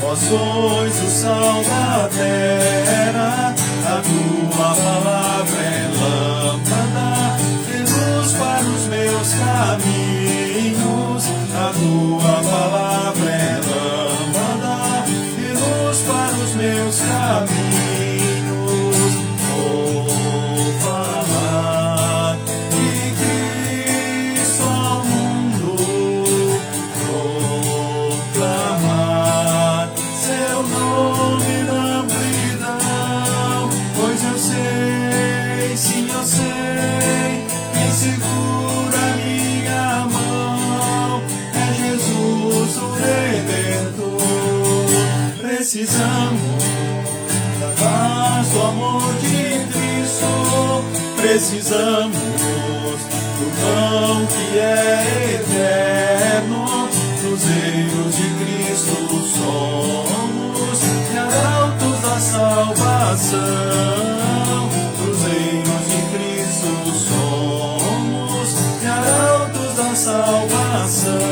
Vós sois o sal da terra, a tua palavra é lâmpada e luz para os meus caminhos. A tua palavra é lâmpada e luz para os meus caminhos. Vou falar de Cristo ao mundo, proclamar seu nome na amplidão, pois eu sei, sim eu sei, quem segura minha mão é Jesus o Redentor. Precisamos da paz, do amor de Cristo, precisamos do pão que é eterno, cruzeiros de Cristo somos e arautos da salvação, cruzeiros de Cristo somos e arautos da salvação.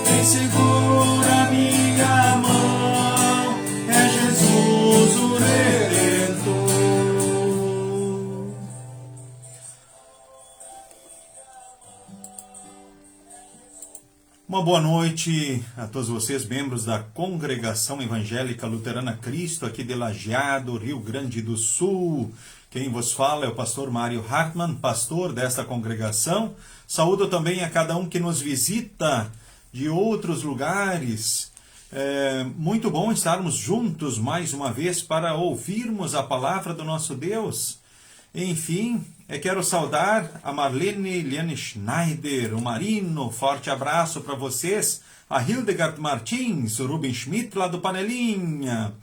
Quem segura minha mão é Jesus o Redentor. Uma boa noite a todos vocês, membros da Congregação Evangélica Luterana Cristo, aqui de Lajeado, Rio Grande do Sul. Quem vos fala é o pastor Mário Hartmann, pastor desta congregação. Saúdo também a cada um que nos visita de outros lugares. É muito bom estarmos juntos mais uma vez para ouvirmos a palavra do nosso Deus. Enfim, quero saudar a Marlene Liane Schneider, o Marino, forte abraço para vocês. A Hildegard Martins, o Ruben Schmidt lá do Panelinha.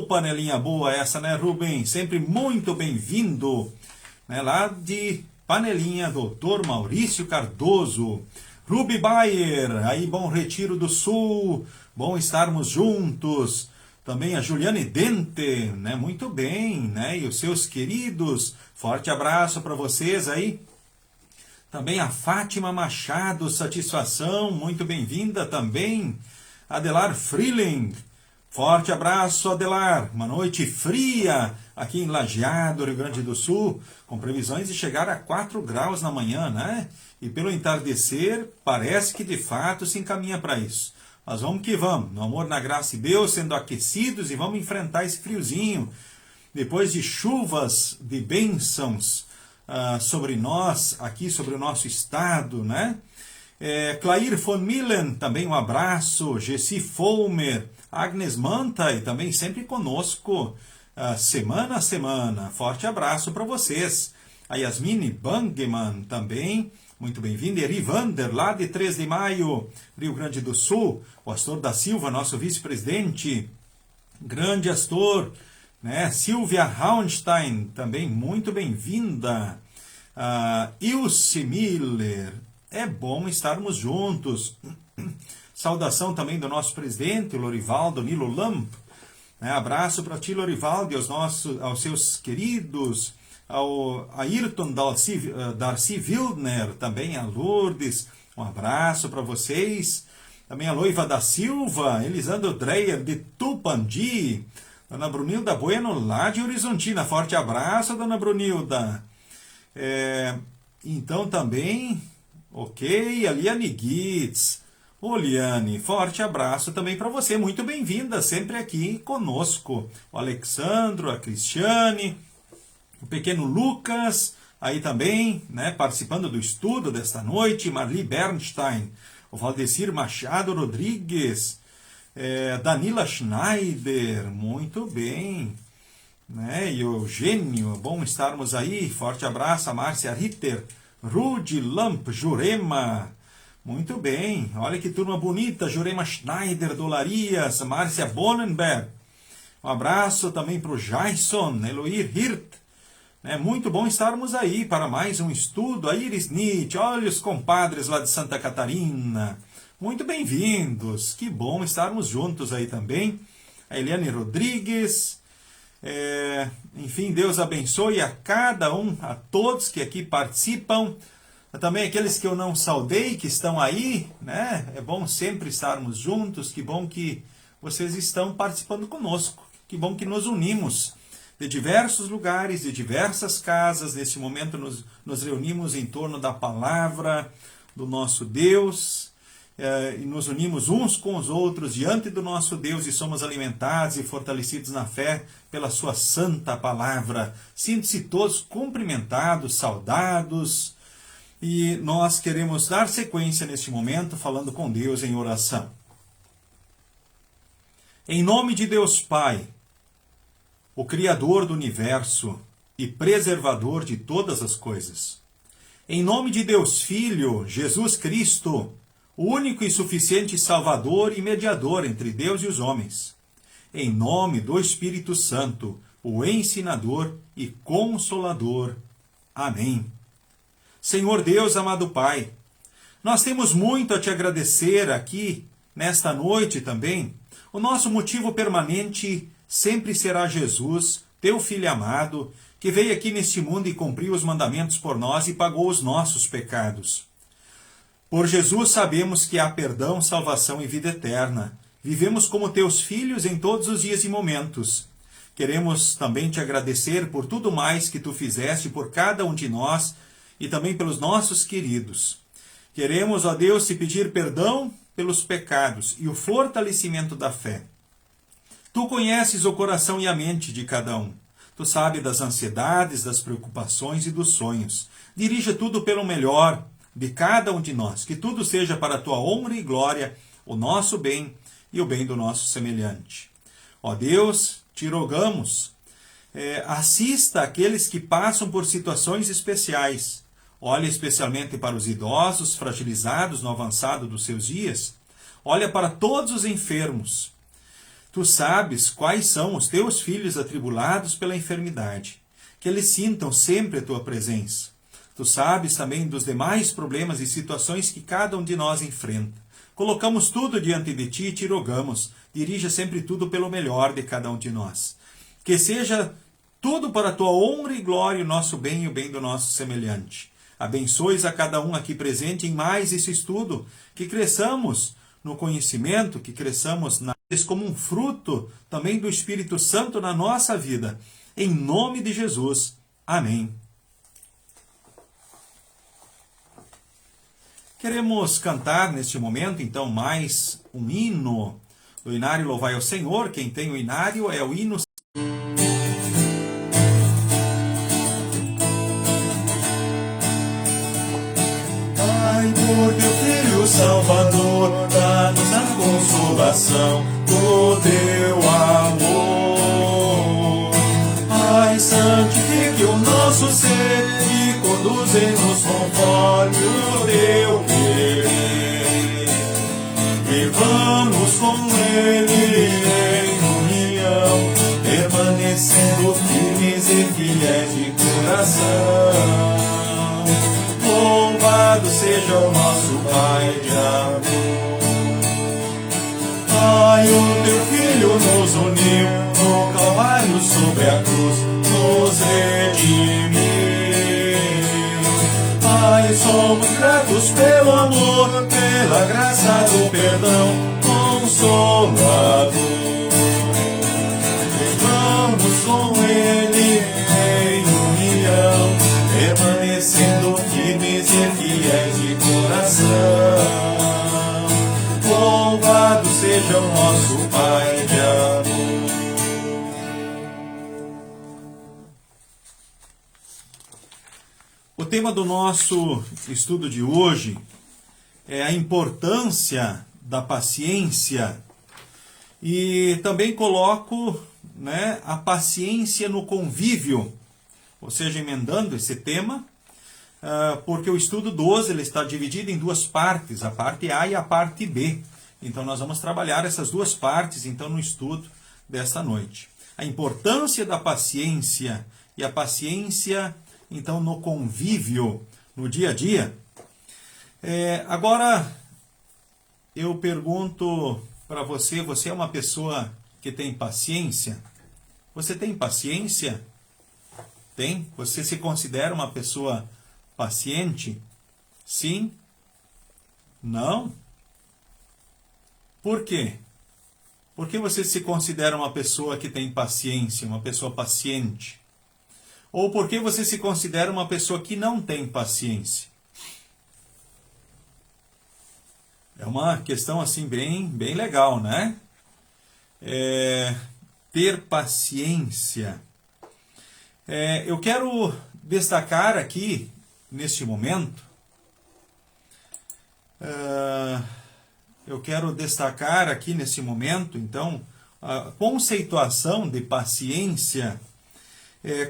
Panelinha boa essa, né, Ruben? Sempre muito bem-vindo. Né, lá de Panelinha, doutor Maurício Cardoso. Ruby Bayer, aí Bom Retiro do Sul, bom estarmos juntos. Também a Juliane Dente, né, muito bem, né, e os seus queridos, forte abraço para vocês aí. Também a Fátima Machado, satisfação, muito bem-vinda também. Adelar Freeling, forte abraço, Adelar. Uma noite fria aqui em Lajeado, Rio Grande do Sul, com previsões de chegar a 4 graus na manhã, né? E pelo entardecer, parece que de fato se encaminha para isso. Mas vamos que vamos, no amor, na graça de Deus, sendo aquecidos, e vamos enfrentar esse friozinho. Depois de chuvas de bênçãos sobre nós, aqui sobre o nosso estado, né? Clair von Millen, também um abraço. Gessi Folmer, Agnes Manta, e também sempre conosco, semana a semana. Forte abraço para vocês. A Yasmine Bangeman também, muito bem-vinda. Erivander, lá de 3 de Maio, Rio Grande do Sul. O Astor da Silva, nosso vice-presidente. Grande Astor, né? Silvia Raunstein, também muito bem-vinda. Ilse Miller, é bom estarmos juntos. Saudação também do nosso presidente, Lorivaldo Nilo Lamp. Abraço para ti, Lorivaldo, e aos seus queridos, ao Ayrton Darcy Wildner, também a Lourdes, um abraço para vocês. Também a Loiva da Silva, Elisandro Dreyer de Tupandi, Dona Brunilda Bueno, lá de Horizontina, forte abraço, Dona Brunilda. Então também, ok, a Liane Gitz. Liane, forte abraço também para você, muito bem-vinda, sempre aqui conosco. O Alexandro, a Cristiane, o pequeno Lucas, aí também, né, participando do estudo desta noite. Marli Bernstein, o Valdecir Machado Rodrigues, Danila Schneider, muito bem, né, e o Eugênio, bom estarmos aí, forte abraço. A Márcia Ritter, Rude Lamp, Jurema, muito bem, olha que turma bonita. Jurema Schneider, Dolarias, Márcia Bonenberg, um abraço também para o Jason, Eloir Hirt, É muito bom estarmos aí para mais um estudo. A Iris Nietzsche, olha os compadres lá de Santa Catarina. Muito bem-vindos. Que bom estarmos juntos aí também. A Eliane Rodrigues. Enfim, Deus abençoe a cada um, a todos que aqui participam. Também aqueles que eu não saudei, que estão aí, né? É bom sempre estarmos juntos. Que bom que vocês estão participando conosco. Que bom que nos unimos de diversos lugares, de diversas casas. Nesse momento nos reunimos em torno da palavra do nosso Deus. E nos unimos uns com os outros diante do nosso Deus e somos alimentados e fortalecidos na fé pela sua santa palavra. Sintam-se todos cumprimentados, saudados. E nós queremos dar sequência neste momento falando com Deus em oração. Em nome de Deus Pai, o Criador do universo e preservador de todas as coisas. Em nome de Deus Filho, Jesus Cristo, o único e suficiente Salvador e mediador entre Deus e os homens. Em nome do Espírito Santo, o ensinador e consolador. Amém. Senhor Deus, amado Pai, nós temos muito a te agradecer aqui, nesta noite também. O nosso motivo permanente sempre será Jesus, teu Filho amado, que veio aqui neste mundo e cumpriu os mandamentos por nós e pagou os nossos pecados. Por Jesus sabemos que há perdão, salvação e vida eterna. Vivemos como teus filhos em todos os dias e momentos. Queremos também te agradecer por tudo mais que tu fizeste por cada um de nós e também pelos nossos queridos. Queremos, ó Deus, te pedir perdão pelos pecados e o fortalecimento da fé. Tu conheces o coração e a mente de cada um. Tu sabes das ansiedades, das preocupações e dos sonhos. Dirija tudo pelo melhor de cada um de nós. Que tudo seja para a tua honra e glória, o nosso bem e o bem do nosso semelhante. Ó Deus, te rogamos, assista aqueles que passam por situações especiais. Olha especialmente para os idosos, fragilizados no avançado dos seus dias. Olha para todos os enfermos. Tu sabes quais são os teus filhos atribulados pela enfermidade. Que eles sintam sempre a tua presença. Tu sabes também dos demais problemas e situações que cada um de nós enfrenta. Colocamos tudo diante de ti e te rogamos. Dirija sempre tudo pelo melhor de cada um de nós. Que seja tudo para a tua honra e glória, o nosso bem e o bem do nosso semelhante. Abençoes a cada um aqui presente em mais esse estudo, que cresçamos no conhecimento, que cresçamos como um fruto também do Espírito Santo na nossa vida. Em nome de Jesus. Amém. Queremos cantar neste momento, então, mais um hino do Inário Louvai ao Senhor. Quem tem o Inário é o hino. Por teu Filho Salvador, dá-nos a consolação do teu amor. Pai, santifique o nosso ser e conduzem-nos conforme o teu querer. E vamos com Ele em união, permanecendo firmes e fiéis de coração. Louvado seja o nosso Pai de amor. Pai, o teu Filho nos uniu no Calvário sobre a cruz, nos redimiu. Pai, somos gratos pelo amor, pela graça do perdão consolador. Vamos com Ele em união, permanecendo firmes e fiéis de coração. Louvado seja o nosso Pai de amor. O tema do nosso estudo de hoje é a importância da paciência e também coloco, a paciência no convívio, ou seja, emendando esse tema, porque o estudo 12 ele está dividido em duas partes, a parte A e a parte B. Então nós vamos trabalhar essas duas partes então no estudo desta noite. A importância da paciência e a paciência, então, no convívio, no dia a dia. Agora, eu pergunto para você, você é uma pessoa que tem paciência? Você tem paciência? Tem? Você se considera uma pessoa paciente? Sim? Não? Por quê? Por que você se considera uma pessoa que tem paciência, uma pessoa paciente? Ou por que você se considera uma pessoa que não tem paciência? É uma questão assim bem legal, né? Ter paciência. Eu quero destacar aqui, neste momento, então, a conceituação de paciência,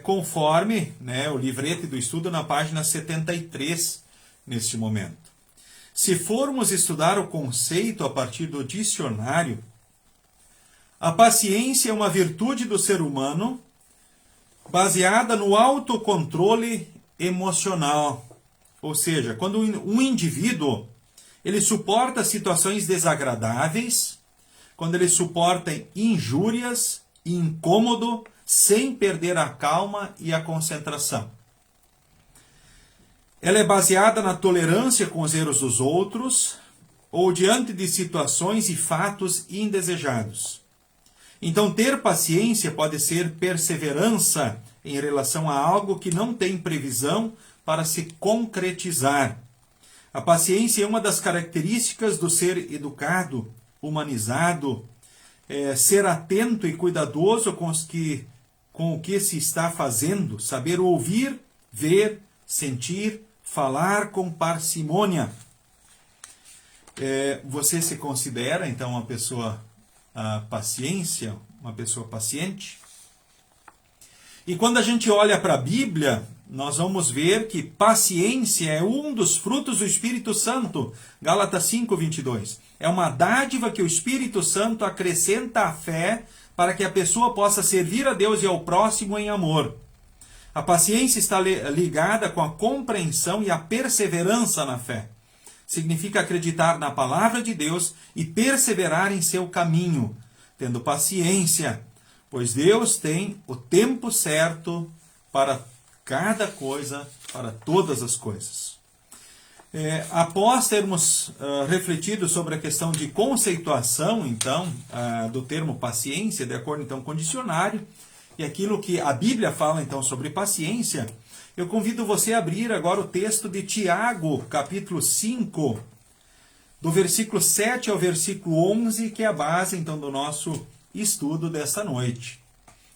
conforme, né, o livrete do estudo na página 73, neste momento. Se formos estudar o conceito a partir do dicionário, a paciência é uma virtude do ser humano baseada no autocontrole emocional. Ou seja, quando um indivíduo ele suporta situações desagradáveis, quando ele suporta injúrias e incômodo sem perder a calma e a concentração. Ela é baseada na tolerância com os erros dos outros ou diante de situações e fatos indesejados. Então, ter paciência pode ser perseverança em relação a algo que não tem previsão para se concretizar. A paciência é uma das características do ser educado, humanizado, ser atento e cuidadoso com o que se está fazendo, saber ouvir, ver, sentir, falar com parcimônia. Você se considera, então, uma pessoa uma pessoa paciente? E quando a gente olha para a Bíblia, nós vamos ver que paciência é um dos frutos do Espírito Santo. Gálatas 5:22. É uma dádiva que o Espírito Santo acrescenta à fé para que a pessoa possa servir a Deus e ao próximo em amor. A paciência está ligada com a compreensão e a perseverança na fé. Significa acreditar na palavra de Deus e perseverar em seu caminho, tendo paciência, pois Deus tem o tempo certo para cada coisa, para todas as coisas. Após termos refletido sobre a questão de conceituação, então, do termo paciência, de acordo então com o dicionário, e aquilo que a Bíblia fala então sobre paciência, eu convido você a abrir agora o texto de Tiago, capítulo 5, do versículo 7 ao versículo 11, que é a base então do nosso estudo desta noite.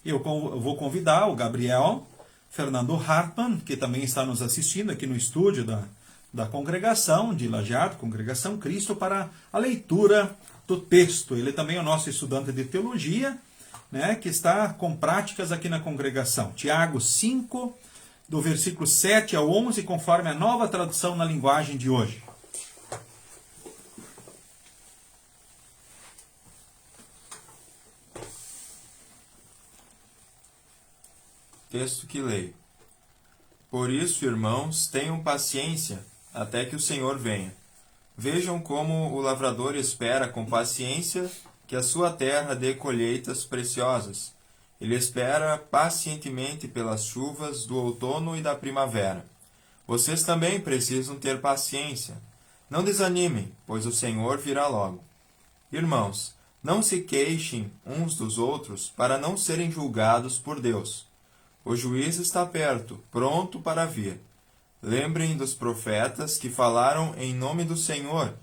Eu vou convidar o Gabriel Fernando Hartmann, que também está nos assistindo aqui no estúdio da congregação de Lajeado, Congregação Cristo, para a leitura do texto. Ele também é o nosso estudante de teologia, né, que está com práticas aqui na congregação. Tiago 5, do versículo 7 ao 11, conforme a nova tradução na linguagem de hoje. Texto que leio. Por isso, irmãos, tenham paciência até que o Senhor venha. Vejam como o lavrador espera com paciência que a sua terra dê colheitas preciosas. Ele espera pacientemente pelas chuvas do outono e da primavera. Vocês também precisam ter paciência. Não desanimem, pois o Senhor virá logo. Irmãos, não se queixem uns dos outros para não serem julgados por Deus. O juiz está perto, pronto para vir. Lembrem dos profetas que falaram em nome do Senhor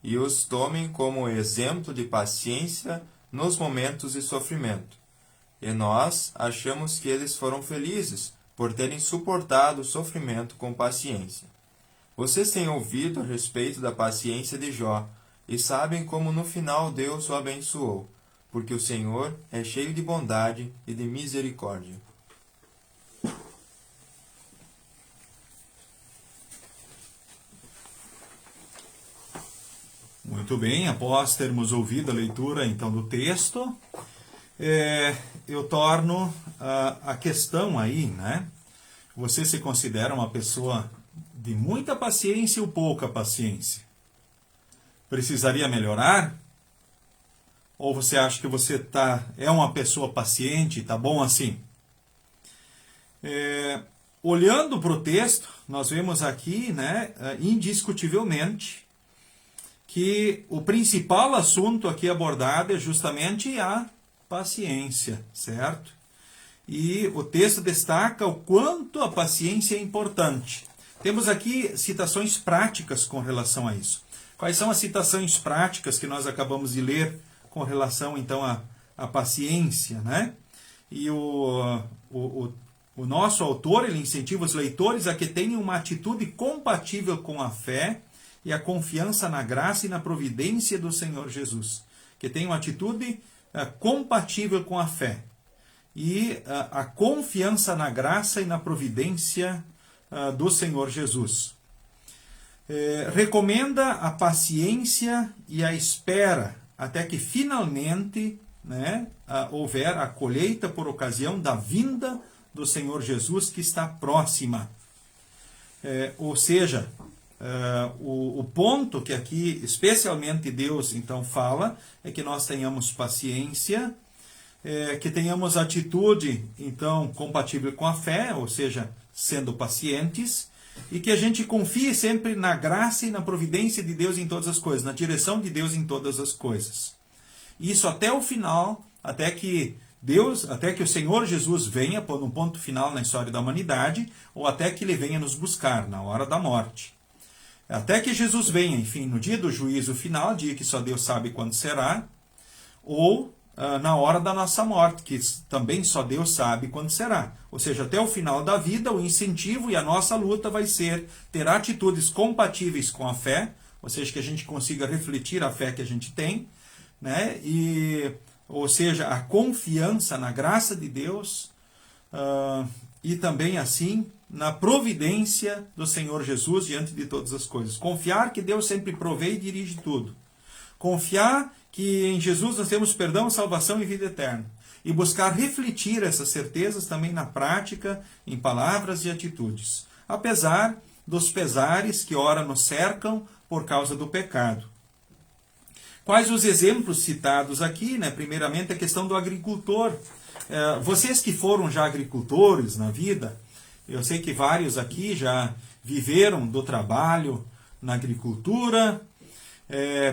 e os tomem como exemplo de paciência nos momentos de sofrimento. E nós achamos que eles foram felizes por terem suportado o sofrimento com paciência. Vocês têm ouvido a respeito da paciência de Jó e sabem como no final Deus o abençoou, porque o Senhor é cheio de bondade e de misericórdia. Muito bem, após termos ouvido a leitura então do texto, eu torno a questão aí, né? Você se considera uma pessoa de muita paciência ou pouca paciência? Precisaria melhorar? Ou você acha que você é uma pessoa paciente, tá bom assim? Olhando para o texto, nós vemos aqui, né, indiscutivelmente, que o principal assunto aqui abordado é justamente a paciência, certo? E o texto destaca o quanto a paciência é importante. Temos aqui citações práticas com relação a isso. Quais são as citações práticas que nós acabamos de ler com relação, então, à paciência, né? E o nosso autor, ele incentiva os leitores a que tenham uma atitude compatível com a fé e a confiança na graça e na providência do Senhor Jesus. Que tenham uma atitude compatível com a fé e a confiança na graça e na providência do Senhor Jesus. Recomenda a paciência e a espera até que finalmente, né, houver a colheita por ocasião da vinda do Senhor Jesus, que está próxima. Ou seja, o ponto que aqui especialmente Deus então fala é que nós tenhamos paciência, que tenhamos atitude então compatível com a fé, ou seja, sendo pacientes, e que a gente confie sempre na graça e na providência de Deus em todas as coisas, na direção de Deus em todas as coisas. Isso até o final, até que o Senhor Jesus venha pôr um ponto final na história da humanidade, ou até que Ele venha nos buscar na hora da morte. Até que Jesus venha, enfim, no dia do juízo final, dia que só Deus sabe quando será, ou na hora da nossa morte, que também só Deus sabe quando será. Ou seja, até o final da vida, o incentivo e a nossa luta vai ser ter atitudes compatíveis com a fé, ou seja, que a gente consiga refletir a fé que a gente tem, né? Ou seja, a confiança na graça de Deus e também assim na providência do Senhor Jesus diante de todas as coisas. Confiar que Deus sempre provê e dirige tudo. Confiar que em Jesus nós temos perdão, salvação e vida eterna. E buscar refletir essas certezas também na prática, em palavras e atitudes. Apesar dos pesares que ora nos cercam por causa do pecado. Quais os exemplos citados aqui, né? Primeiramente a questão do agricultor. Vocês que foram já agricultores na vida, eu sei que vários aqui já viveram do trabalho na agricultura,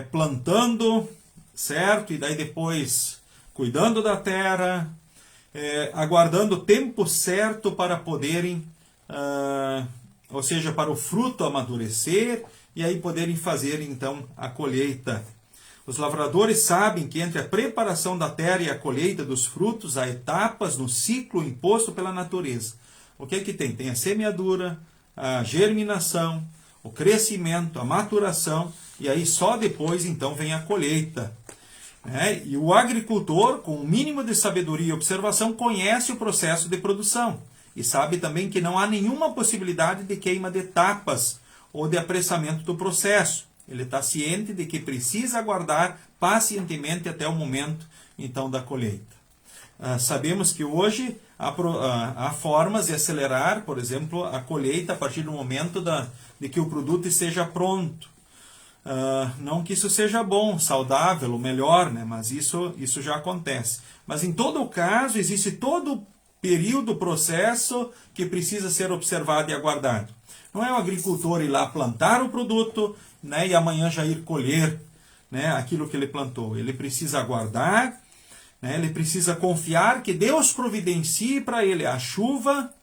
plantando, certo? E daí depois cuidando da terra, aguardando o tempo certo para poderem, ou seja, para o fruto amadurecer e aí poderem fazer então a colheita. Os lavradores sabem que entre a preparação da terra e a colheita dos frutos há etapas no ciclo imposto pela natureza. O que é que tem? Tem a semeadura, a germinação, o crescimento, a maturação, e aí só depois então vem a colheita. E o agricultor, com o mínimo de sabedoria e observação, conhece o processo de produção e sabe também que não há nenhuma possibilidade de queima de etapas ou de apressamento do processo. Ele está ciente de que precisa aguardar pacientemente até o momento então da colheita. Sabemos que hoje há formas de acelerar, por exemplo, a colheita a partir do momento de que o produto esteja pronto. Não que isso seja bom, saudável, ou melhor, né? Mas isso já acontece. Mas em todo caso, existe todo o período, processo que precisa ser observado e aguardado. Não é o agricultor ir lá plantar o produto, né, e amanhã já ir colher, né, aquilo que ele plantou. Ele precisa aguardar, né, ele precisa confiar que Deus providencie para ele a chuva,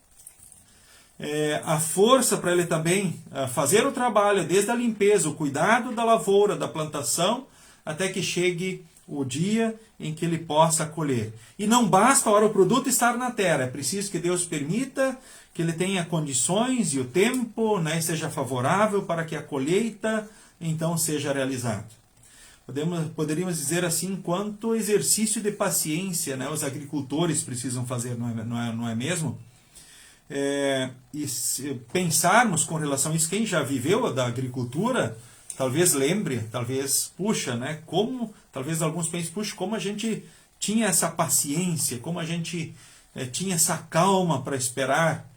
a força para ele também fazer o trabalho, desde a limpeza, o cuidado da lavoura, da plantação, até que chegue o dia em que ele possa colher. E não basta o produto estar na terra, é preciso que Deus permita que ele tenha condições e o tempo, né, seja favorável para que a colheita então seja realizada. Poderíamos dizer assim, quanto exercício de paciência, né, os agricultores precisam fazer, não é mesmo? E se pensarmos com relação a isso, quem já viveu da agricultura, talvez lembre, talvez, talvez alguns pensem, como a gente tinha essa paciência, como a gente tinha essa calma para esperar.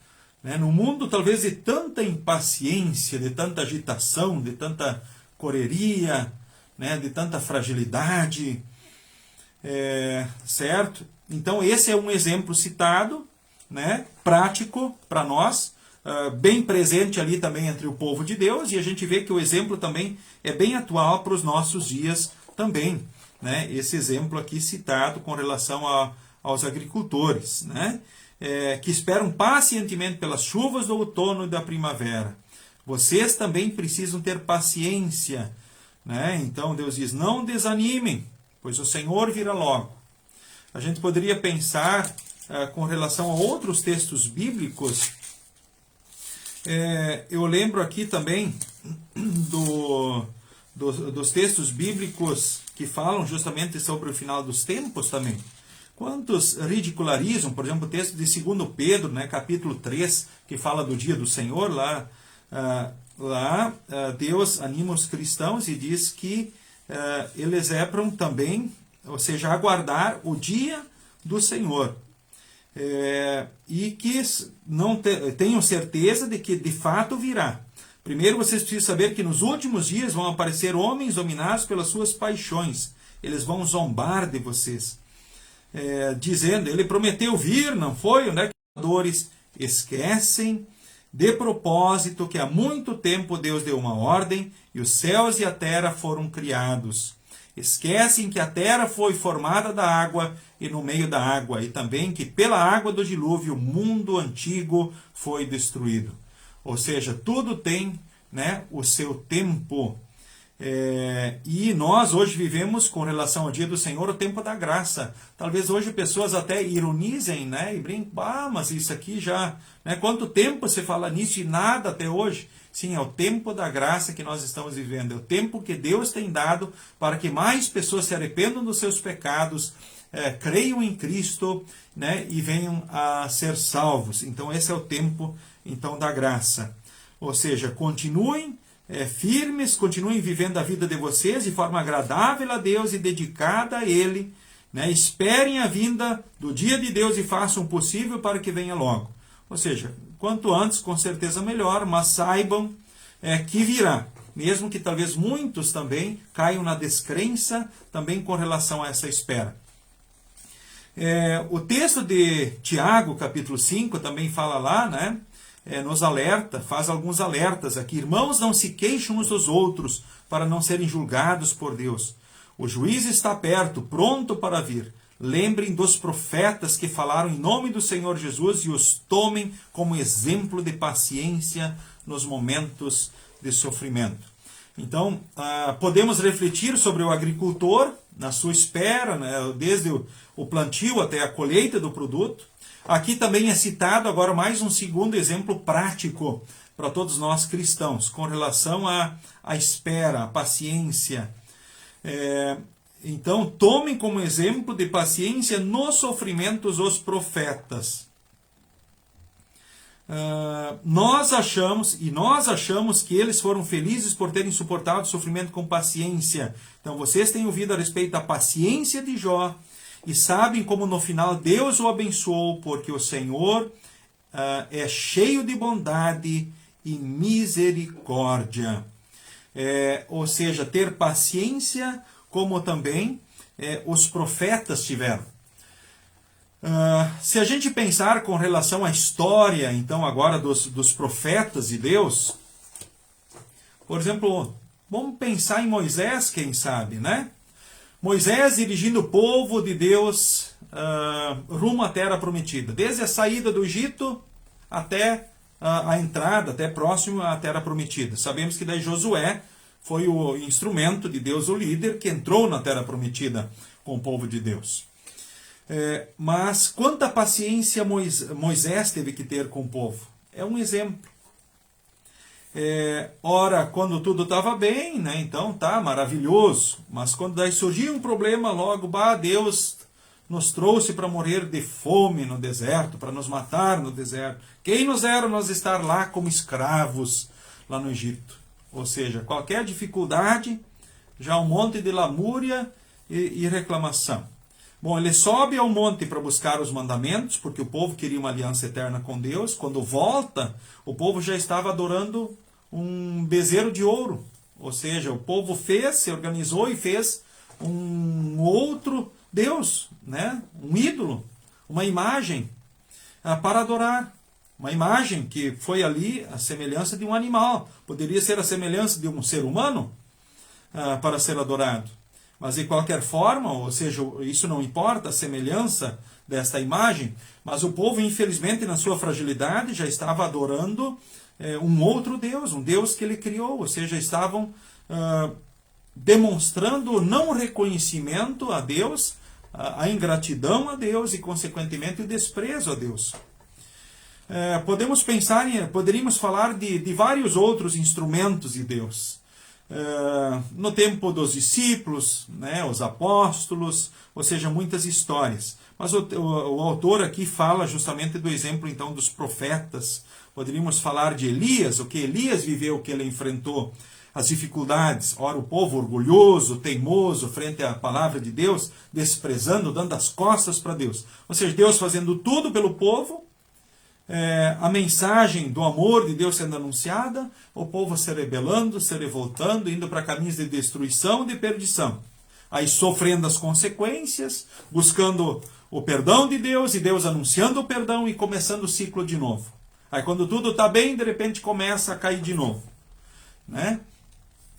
Né? No mundo, talvez, de tanta impaciência, de tanta agitação, de tanta correria, né? De tanta fragilidade, certo? Então, esse é um exemplo citado, né? Prático para nós, bem presente ali também entre o povo de Deus, e a gente vê que o exemplo também é bem atual para os nossos dias também, né? Esse exemplo aqui citado com relação aos agricultores, né? Que esperam pacientemente pelas chuvas do outono e da primavera. Vocês também precisam ter paciência, né? Então Deus diz, não desanimem, pois o Senhor virá logo. A gente poderia pensar com relação a outros textos bíblicos. Eu lembro aqui também dos textos bíblicos que falam justamente sobre o final dos tempos também. Quantos ridicularizam, por exemplo, o texto de 2 Pedro, né, capítulo 3, que fala do dia do Senhor, lá Deus anima os cristãos e diz que eles também, ou seja, aguardar o dia do Senhor. E que não tenham certeza de que de fato virá. Primeiro vocês precisam saber que nos últimos dias vão aparecer homens dominados pelas suas paixões. Eles vão zombar de vocês. Dizendo, ele prometeu vir, não foi? Onde é que os pecadores esquecem de propósito que há muito tempo Deus deu uma ordem e os céus e a terra foram criados. Esquecem que a terra foi formada da água e no meio da água, e também que pela água do dilúvio o mundo antigo foi destruído. Ou seja, tudo tem, né, o seu tempo. E nós hoje vivemos, com relação ao dia do Senhor, o tempo da graça. Talvez hoje pessoas até ironizem, né, e brinquem, mas isso aqui já... Né, quanto tempo se fala nisso e nada até hoje? Sim, é o tempo da graça que nós estamos vivendo. É o tempo que Deus tem dado para que mais pessoas se arrependam dos seus pecados, creiam em Cristo, né, e venham a ser salvos. Então esse é o tempo então da graça. Ou seja, continuem firmes, continuem vivendo a vida de vocês de forma agradável a Deus e dedicada a Ele. Né? Esperem a vinda do dia de Deus e façam o possível para que venha logo. Ou seja, quanto antes, com certeza melhor, mas saibam que virá. Mesmo que talvez muitos também caiam na descrença também com relação a essa espera. O texto de Tiago, capítulo 5, também fala lá, né? Nos alerta, faz alguns alertas aqui. Irmãos, não se queixem uns dos outros, para não serem julgados por Deus. O juiz está perto, pronto para vir. Lembrem dos profetas que falaram em nome do Senhor Jesus e os tomem como exemplo de paciência nos momentos de sofrimento. Então, podemos refletir sobre o agricultor na sua espera, né, desde o plantio até a colheita do produto. Aqui também é citado agora mais um segundo exemplo prático para todos nós cristãos, com relação à espera, à paciência. Então, tomem como exemplo de paciência nos sofrimentos os profetas. Nós achamos que eles foram felizes por terem suportado o sofrimento com paciência. Então, vocês têm ouvido a respeito da paciência de Jó, e sabem como no final Deus o abençoou, porque o Senhor é cheio de bondade e misericórdia. Ou seja, ter paciência como também os profetas tiveram. Se a gente pensar com relação à história, então agora dos profetas de Deus, por exemplo, vamos pensar em Moisés, quem sabe, né? Moisés dirigindo o povo de Deus rumo à terra prometida, desde a saída do Egito até a entrada, até próximo à terra prometida. Sabemos que daí Josué foi o instrumento de Deus, o líder, que entrou na terra prometida com o povo de Deus. Mas quanta paciência Moisés teve que ter com o povo? É um exemplo. Ora, quando tudo estava bem, né, então tá maravilhoso. Mas quando daí surgia um problema, logo, Deus nos trouxe para morrer de fome no deserto, para nos matar no deserto. Quem nos dera nós estar lá como escravos, lá no Egito. Ou seja, qualquer dificuldade, já um monte de lamúria e reclamação. Bom, ele sobe ao monte para buscar os mandamentos, porque o povo queria uma aliança eterna com Deus. Quando volta, o povo já estava adorando um bezerro de ouro. Ou seja, o povo se organizou e fez um outro Deus, né? Um ídolo, uma imagem para adorar. Uma imagem que foi ali a semelhança de um animal. Poderia ser a semelhança de um ser humano para ser adorado. Mas de qualquer forma, ou seja, isso não importa, a semelhança desta imagem, mas o povo, infelizmente, na sua fragilidade, já estava adorando um outro Deus, um Deus que ele criou, ou seja, estavam demonstrando o não reconhecimento a Deus, a ingratidão a Deus e, consequentemente, o desprezo a Deus. Poderíamos falar de vários outros instrumentos de Deus. No tempo dos discípulos, né, os apóstolos, ou seja, muitas histórias. Mas o autor aqui fala justamente do exemplo então dos profetas. Poderíamos falar de Elias, o que Elias viveu, o que ele enfrentou, as dificuldades. Ora, o povo orgulhoso, teimoso, frente à palavra de Deus, desprezando, dando as costas para Deus. Ou seja, Deus fazendo tudo pelo povo, a mensagem do amor de Deus sendo anunciada, o povo se rebelando, se revoltando, indo para caminhos de destruição e de perdição. Aí sofrendo as consequências, buscando o perdão de Deus, e Deus anunciando o perdão e começando o ciclo de novo. Aí quando tudo está bem, de repente começa a cair de novo, né?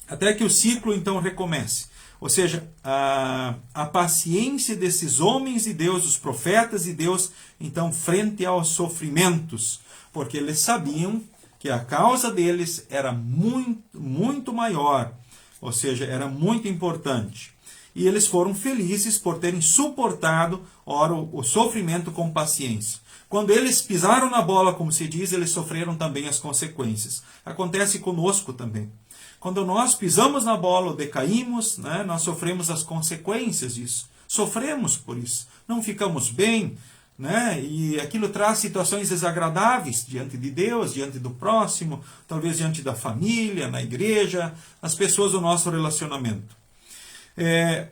Até que o ciclo então recomece. Ou seja, a paciência desses homens de Deus, os profetas de Deus, então, frente aos sofrimentos, porque eles sabiam que a causa deles era muito, muito maior, ou seja, era muito importante. E eles foram felizes por terem suportado, ora, o sofrimento com paciência. Quando eles pisaram na bola, como se diz, eles sofreram também as consequências. Acontece conosco também. Quando nós pisamos na bola ou decaímos, né, nós sofremos as consequências disso. Sofremos por isso. Não ficamos bem, né, e aquilo traz situações desagradáveis diante de Deus, diante do próximo, talvez diante da família, na igreja, as pessoas do nosso relacionamento.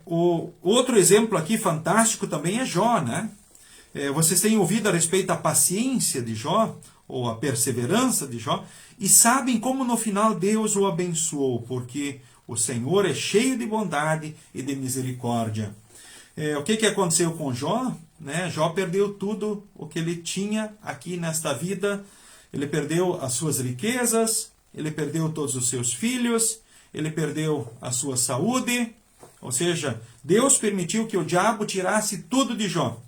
O outro exemplo aqui fantástico também é Jó, né? Vocês têm ouvido a respeito da paciência de Jó, ou a perseverança de Jó, e sabem como no final Deus o abençoou, porque o Senhor é cheio de bondade e de misericórdia. O que aconteceu com Jó? Jó perdeu tudo o que ele tinha aqui nesta vida. Ele perdeu as suas riquezas, ele perdeu todos os seus filhos, ele perdeu a sua saúde. Ou seja, Deus permitiu que o diabo tirasse tudo de Jó.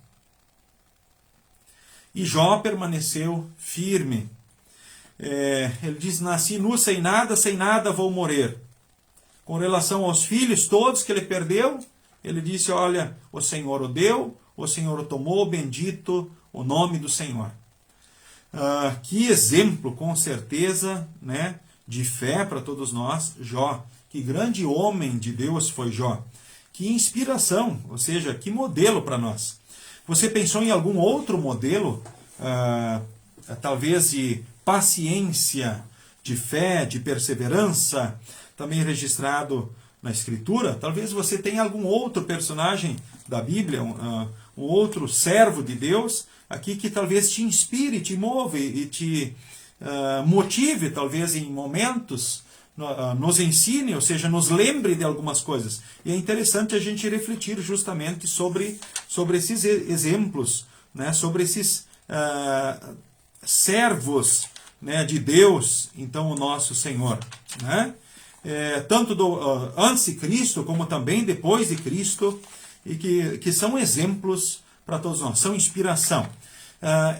E Jó permaneceu firme. Ele diz, nasci nu sem nada vou morrer. Com relação aos filhos todos que ele perdeu, ele disse, olha, o Senhor o deu, o Senhor o tomou, bendito o nome do Senhor. Que exemplo, com certeza, né, de fé para todos nós, Jó. Que grande homem de Deus foi Jó. Que inspiração, ou seja, que modelo para nós. Você pensou em algum outro modelo, talvez de paciência, de fé, de perseverança, também registrado na Escritura? Talvez você tenha algum outro personagem da Bíblia, um outro servo de Deus, aqui que talvez te inspire, te move e te motive, talvez em momentos, nos ensine, ou seja, nos lembre de algumas coisas. E é interessante a gente refletir justamente sobre esses exemplos, né, sobre esses servos, né, de Deus, então o nosso Senhor, né? Tanto antes de Cristo, como também depois de Cristo, e que são exemplos para todos nós, são inspiração.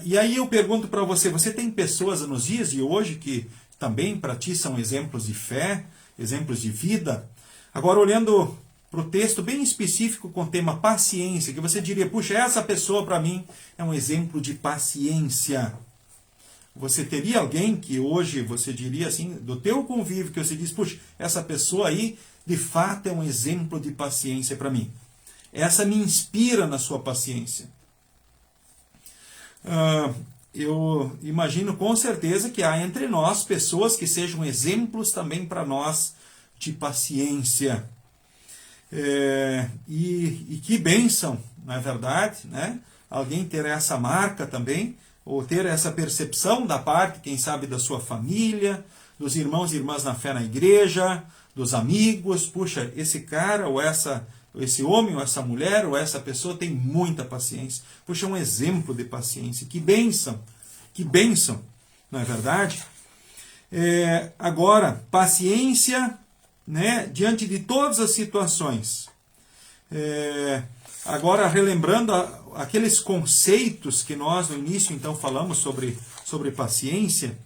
E aí eu pergunto para você, você tem pessoas nos dias de hoje que também para ti são exemplos de fé, exemplos de vida? Agora, olhando para o texto bem específico com o tema paciência, que você diria, puxa, essa pessoa para mim é um exemplo de paciência. Você teria alguém que hoje você diria assim, do teu convívio, que você diz, puxa, essa pessoa aí de fato é um exemplo de paciência para mim. Essa me inspira na sua paciência. Eu imagino com certeza que há entre nós pessoas que sejam exemplos também para nós de paciência. E que bênção, não é verdade, né? Alguém ter essa marca também, ou ter essa percepção da parte, quem sabe, da sua família, dos irmãos e irmãs na fé na igreja, dos amigos. Puxa, esse cara ou esse homem ou essa mulher ou essa pessoa tem muita paciência. Puxa, é um exemplo de paciência. Que bênção, não é verdade? Agora, paciência, né, diante de todas as situações. Agora, relembrando aqueles conceitos que nós no início então falamos sobre paciência,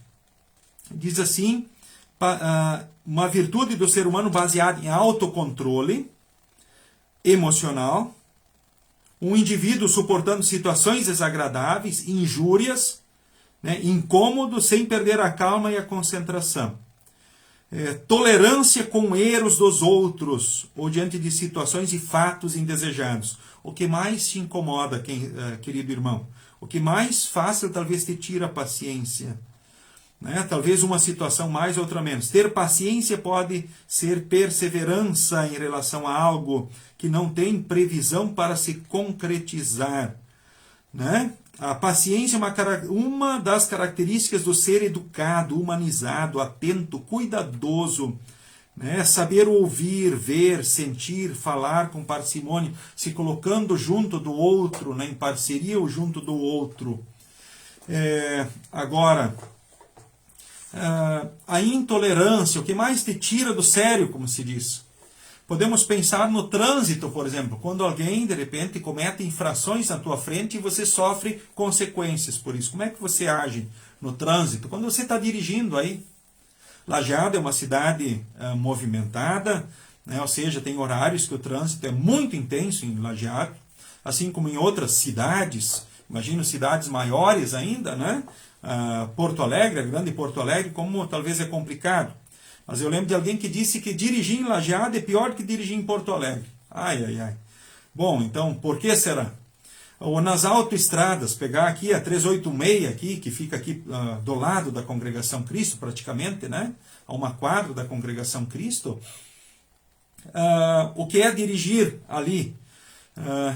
diz assim, uma virtude do ser humano baseada em autocontrole emocional, um indivíduo suportando situações desagradáveis, injúrias, né, incômodos, sem perder a calma e a concentração. Tolerância com erros dos outros, ou diante de situações e fatos indesejados. O que mais te incomoda, querido irmão? O que mais fácil talvez te tira a paciência? Né? Talvez uma situação mais, outra menos. Ter paciência pode ser perseverança em relação a algo que não tem previsão para se concretizar. Né? A paciência é uma das características do ser educado, humanizado, atento, cuidadoso. Né? Saber ouvir, ver, sentir, falar com parcimônia, se colocando junto do outro, né? Em parceria ou junto do outro. Agora, a intolerância, o que mais te tira do sério, como se diz. Podemos pensar no trânsito, por exemplo, quando alguém, de repente, comete infrações na tua frente e você sofre consequências por isso. Como é que você age no trânsito? Quando você está dirigindo aí. Lajeado é uma cidade movimentada, né? Ou seja, tem horários que o trânsito é muito intenso em Lajeado, assim como em outras cidades. Imagino cidades maiores ainda, né? Porto Alegre, a grande Porto Alegre, como talvez é complicado. Mas eu lembro de alguém que disse que dirigir em Lajeado é pior do que dirigir em Porto Alegre. Ai. Bom, então, por que será? Ou nas autoestradas, pegar aqui a 386, aqui, que fica aqui do lado da Congregação Cristo, praticamente, né? A uma quadra da Congregação Cristo. O que é dirigir ali?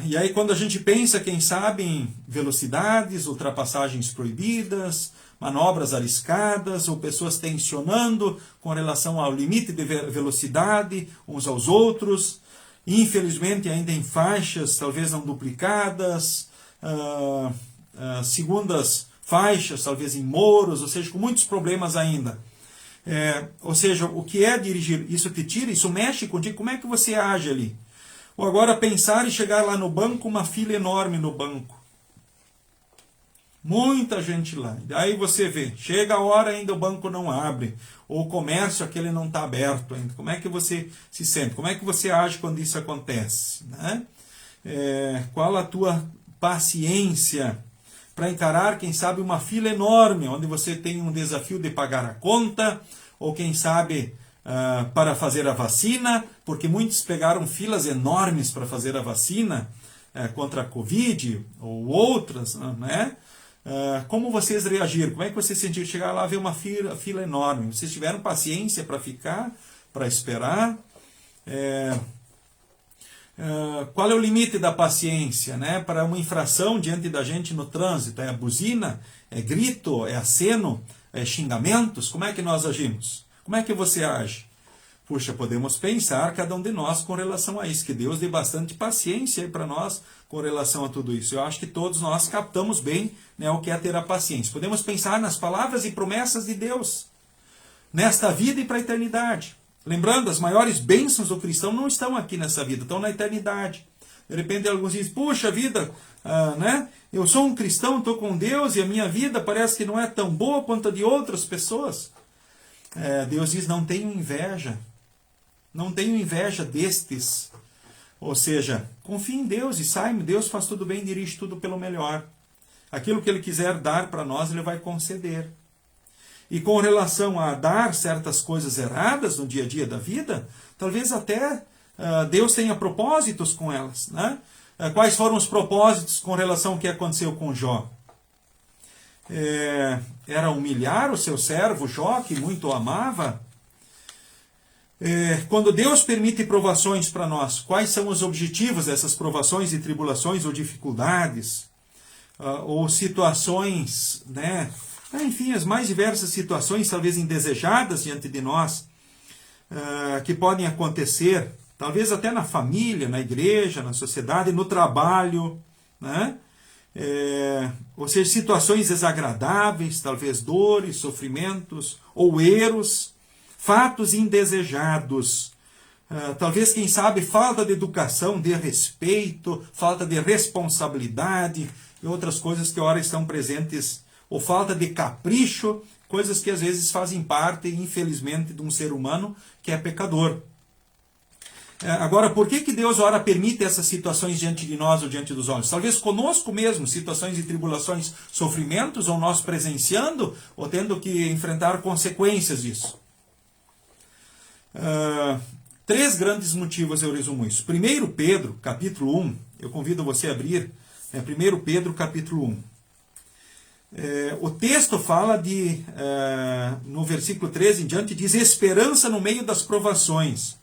E aí quando a gente pensa, quem sabe, em velocidades, ultrapassagens proibidas, manobras arriscadas, ou pessoas tensionando com relação ao limite de velocidade uns aos outros, infelizmente ainda em faixas talvez não duplicadas, segundas faixas talvez em moros, ou seja, com muitos problemas ainda. Ou seja, o que é dirigir? Isso te tira, isso mexe contigo, como é que você age ali? Ou agora pensar e chegar lá no banco, uma fila enorme no banco. Muita gente lá. Aí você vê, chega a hora ainda o banco não abre. Ou o comércio aquele não está aberto ainda. Como é que você se sente? Como é que você age quando isso acontece? Né? Qual a tua paciência para encarar, quem sabe, uma fila enorme, onde você tem um desafio de pagar a conta, ou quem sabe para fazer a vacina, porque muitos pegaram filas enormes para fazer a vacina contra a Covid ou outras, né? Como vocês reagiram? Como é que vocês sentiram? Chegar lá, ver uma fila enorme. Vocês tiveram paciência para ficar, para esperar? Qual é o limite da paciência, né? Para uma infração diante da gente no trânsito? É buzina? É grito? É aceno? É xingamentos? Como é que nós agimos? Como é que você age? Puxa, podemos pensar, cada um de nós, com relação a isso, que Deus dê bastante paciência para nós com relação a tudo isso. Eu acho que todos nós captamos bem, né, o que é ter a paciência. Podemos pensar nas palavras e promessas de Deus, nesta vida e para a eternidade. Lembrando, as maiores bênçãos do cristão não estão aqui nessa vida, estão na eternidade. De repente alguns dizem, puxa vida, né, eu sou um cristão, estou com Deus e a minha vida parece que não é tão boa quanto a de outras pessoas. Deus diz, não tenho inveja. Não tenho inveja destes. Ou seja, confie em Deus e saiba, Deus faz tudo bem, dirige tudo pelo melhor. Aquilo que Ele quiser dar para nós, Ele vai conceder. E com relação a dar certas coisas erradas no dia a dia da vida, talvez até Deus tenha propósitos com elas. Né? Quais foram os propósitos com relação ao que aconteceu com Jó? Era humilhar o seu servo Jó, que muito o amava? Quando Deus permite provações para nós, quais são os objetivos dessas provações e tribulações ou dificuldades, ou situações, né? Enfim, as mais diversas situações, talvez indesejadas diante de nós, que podem acontecer, talvez até na família, na igreja, na sociedade, no trabalho, né? Ou seja, situações desagradáveis, talvez dores, sofrimentos ou erros, fatos indesejados, talvez, quem sabe, falta de educação, de respeito, falta de responsabilidade e outras coisas que ora estão presentes, ou falta de capricho, coisas que às vezes fazem parte, infelizmente, de um ser humano que é pecador. Agora, por que Deus, ora, permite essas situações diante de nós ou diante dos olhos? Talvez conosco mesmo, situações de tribulações, sofrimentos, ou nós presenciando, ou tendo que enfrentar consequências disso. 3 grandes motivos eu resumo isso. 1 Pedro, capítulo 1, eu convido você a abrir, 1 Pedro, capítulo 1. O texto fala no versículo 13 em diante, diz esperança no meio das provações.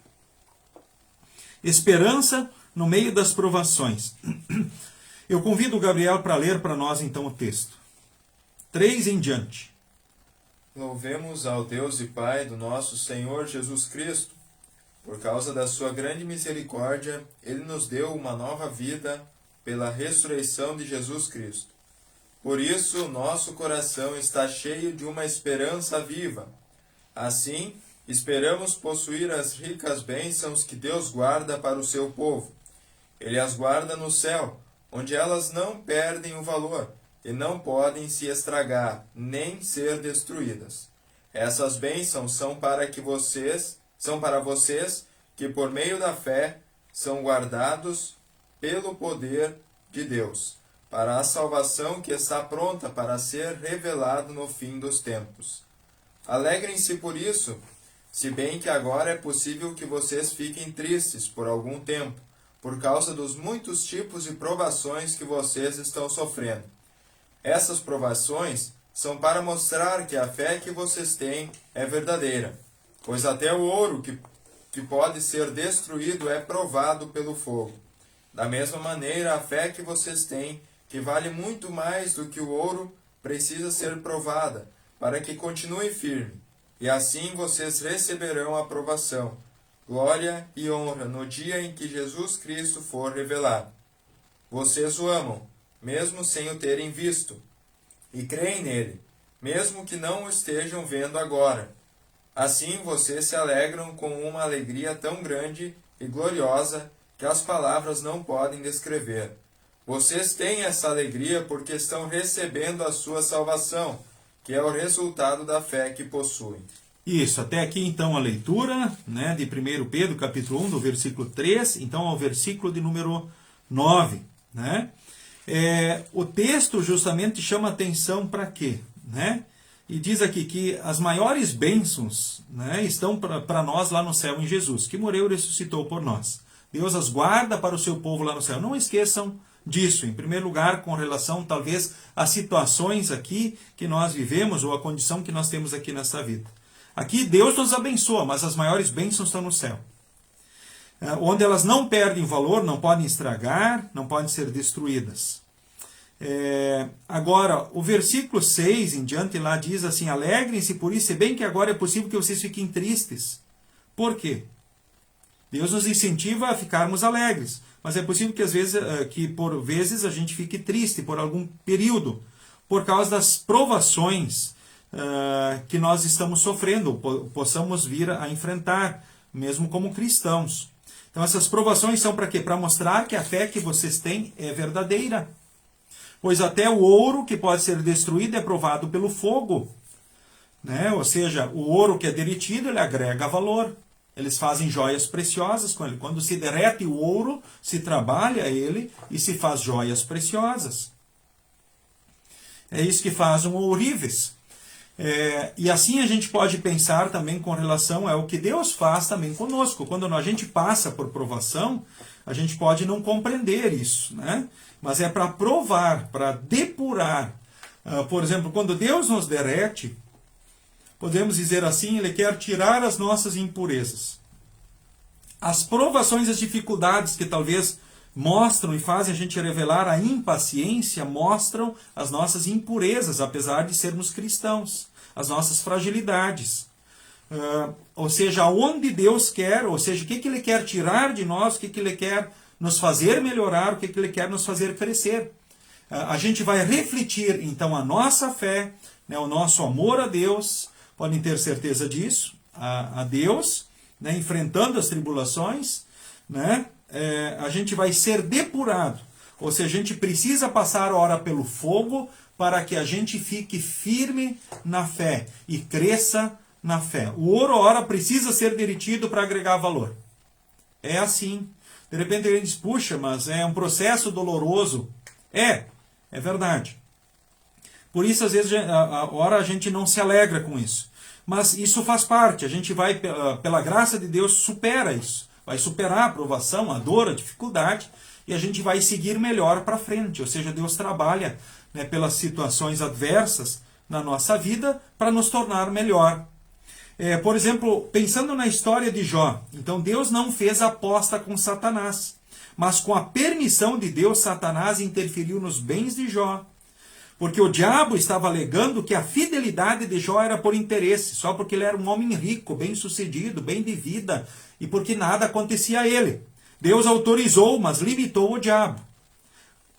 Esperança no meio das provações. Eu convido o Gabriel para ler para nós então o texto. 3 em diante. Louvemos ao Deus e Pai do nosso Senhor Jesus Cristo. Por causa da sua grande misericórdia, Ele nos deu uma nova vida pela ressurreição de Jesus Cristo. Por isso, nosso coração está cheio de uma esperança viva. Assim, esperamos possuir as ricas bênçãos que Deus guarda para o seu povo. Ele as guarda no céu, onde elas não perdem o valor e não podem se estragar, nem ser destruídas. Essas bênçãos são para vocês que por meio da fé são guardados pelo poder de Deus, para a salvação que está pronta para ser revelado no fim dos tempos. Alegrem-se por isso, se bem que agora é possível que vocês fiquem tristes por algum tempo, por causa dos muitos tipos de provações que vocês estão sofrendo. Essas provações são para mostrar que a fé que vocês têm é verdadeira, pois até o ouro que pode ser destruído é provado pelo fogo. Da mesma maneira, a fé que vocês têm, que vale muito mais do que o ouro, precisa ser provada, para que continue firme, e assim vocês receberão a aprovação, glória e honra no dia em que Jesus Cristo for revelado. Vocês o amam, mesmo sem o terem visto, e creem nele, mesmo que não o estejam vendo agora. Assim vocês se alegram com uma alegria tão grande e gloriosa que as palavras não podem descrever. Vocês têm essa alegria porque estão recebendo a sua salvação, que é o resultado da fé que possuem. Isso, até aqui então a leitura, né, de 1 Pedro, capítulo 1, do versículo 3, então ao versículo de número 9. Né? O texto justamente chama atenção para quê? Né? E diz aqui que as maiores bênçãos, né, estão para nós lá no céu em Jesus, que morreu e ressuscitou por nós. Deus as guarda para o seu povo lá no céu. Não esqueçam disso, em primeiro lugar, com relação talvez às situações aqui que nós vivemos ou a condição que nós temos aqui nessa vida. Aqui Deus nos abençoa, mas as maiores bênçãos estão no céu. Onde elas não perdem valor, não podem estragar, não podem ser destruídas. Agora, o versículo 6 em diante lá diz assim, alegrem-se por isso, se bem que agora é possível que vocês fiquem tristes. Por quê? Deus nos incentiva a ficarmos alegres, mas é possível que por vezes a gente fique triste por algum período, por causa das provações que nós estamos sofrendo, possamos vir a enfrentar, mesmo como cristãos. Então essas provações são para quê? Para mostrar que a fé que vocês têm é verdadeira. Pois até o ouro que pode ser destruído é provado pelo fogo. Né? Ou seja, o ouro que é derretido, ele agrega valor. Eles fazem joias preciosas com ele. Quando se derrete o ouro, se trabalha ele e se faz joias preciosas. É isso que faz um ourives. E assim a gente pode pensar também com relação ao que Deus faz também conosco. Quando a gente passa por provação, a gente pode não compreender isso, né? Mas é para provar, para depurar. Por exemplo, quando Deus nos derrete, podemos dizer assim, Ele quer tirar as nossas impurezas. As provações, as dificuldades que talvez mostram e fazem a gente revelar a impaciência, mostram as nossas impurezas, apesar de sermos cristãos, as nossas fragilidades. Ou seja, aonde Deus quer, ou seja, o que Ele quer tirar de nós, o que Ele quer nos fazer melhorar, o que Ele quer nos fazer crescer. A gente vai refletir, então, a nossa fé, né, o nosso amor a Deus, podem ter certeza disso, a Deus, né, enfrentando as tribulações, né, a gente vai ser depurado. Ou seja, a gente precisa passar a hora pelo fogo para que a gente fique firme na fé e cresça na fé. O ouro, ora, precisa ser derretido para agregar valor. É assim. De repente ele diz, puxa, mas é um processo doloroso. É verdade. Por isso, às vezes, a gente não se alegra com isso. Mas isso faz parte. A gente vai, pela graça de Deus, supera isso. Vai superar a provação, a dor, a dificuldade, e a gente vai seguir melhor para frente. Ou seja, Deus trabalha, né, pelas situações adversas na nossa vida para nos tornar melhor. Por exemplo, pensando na história de Jó, então Deus não fez aposta com Satanás, mas com a permissão de Deus, Satanás interferiu nos bens de Jó, porque o diabo estava alegando que a fidelidade de Jó era por interesse, só porque ele era um homem rico, bem-sucedido, bem de vida, e porque nada acontecia a ele. Deus autorizou, mas limitou o diabo.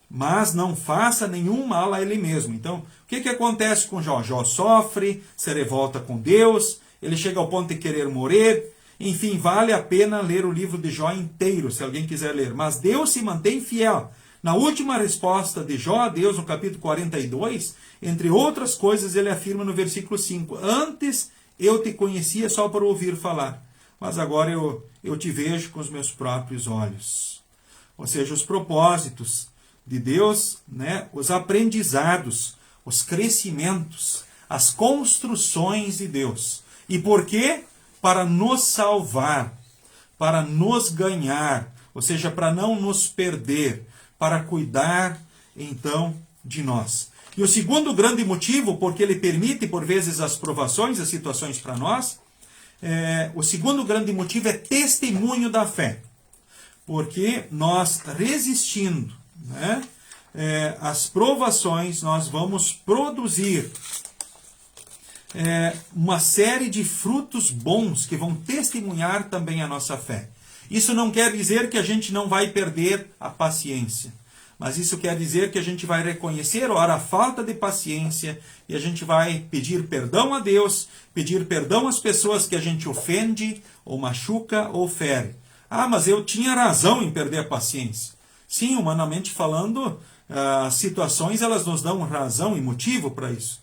Mas não faça nenhum mal a ele mesmo. Então, o que acontece com Jó? Jó sofre, se revolta com Deus, ele chega ao ponto de querer morrer. Enfim, vale a pena ler o livro de Jó inteiro, se alguém quiser ler. Mas Deus se mantém fiel. Na última resposta de Jó a Deus, no capítulo 42, entre outras coisas, ele afirma no versículo 5, antes eu te conhecia só por ouvir falar, mas agora eu te vejo com os meus próprios olhos. Ou seja, os propósitos de Deus, né, os aprendizados, os crescimentos, as construções de Deus. E por quê? Para nos salvar, para nos ganhar, ou seja, para não nos perder, para cuidar, então, de nós. E o segundo grande motivo, porque ele permite, por vezes, as provações, as situações para nós, o segundo grande motivo é testemunho da fé. Porque nós, resistindo, né, às provações, nós vamos produzir uma série de frutos bons que vão testemunhar também a nossa fé. Isso não quer dizer que a gente não vai perder a paciência, mas isso quer dizer que a gente vai reconhecer, ora, a falta de paciência, e a gente vai pedir perdão a Deus, pedir perdão às pessoas que a gente ofende, ou machuca, ou fere. Ah, mas eu tinha razão em perder a paciência. Sim, humanamente falando, as situações elas nos dão razão e motivo para isso.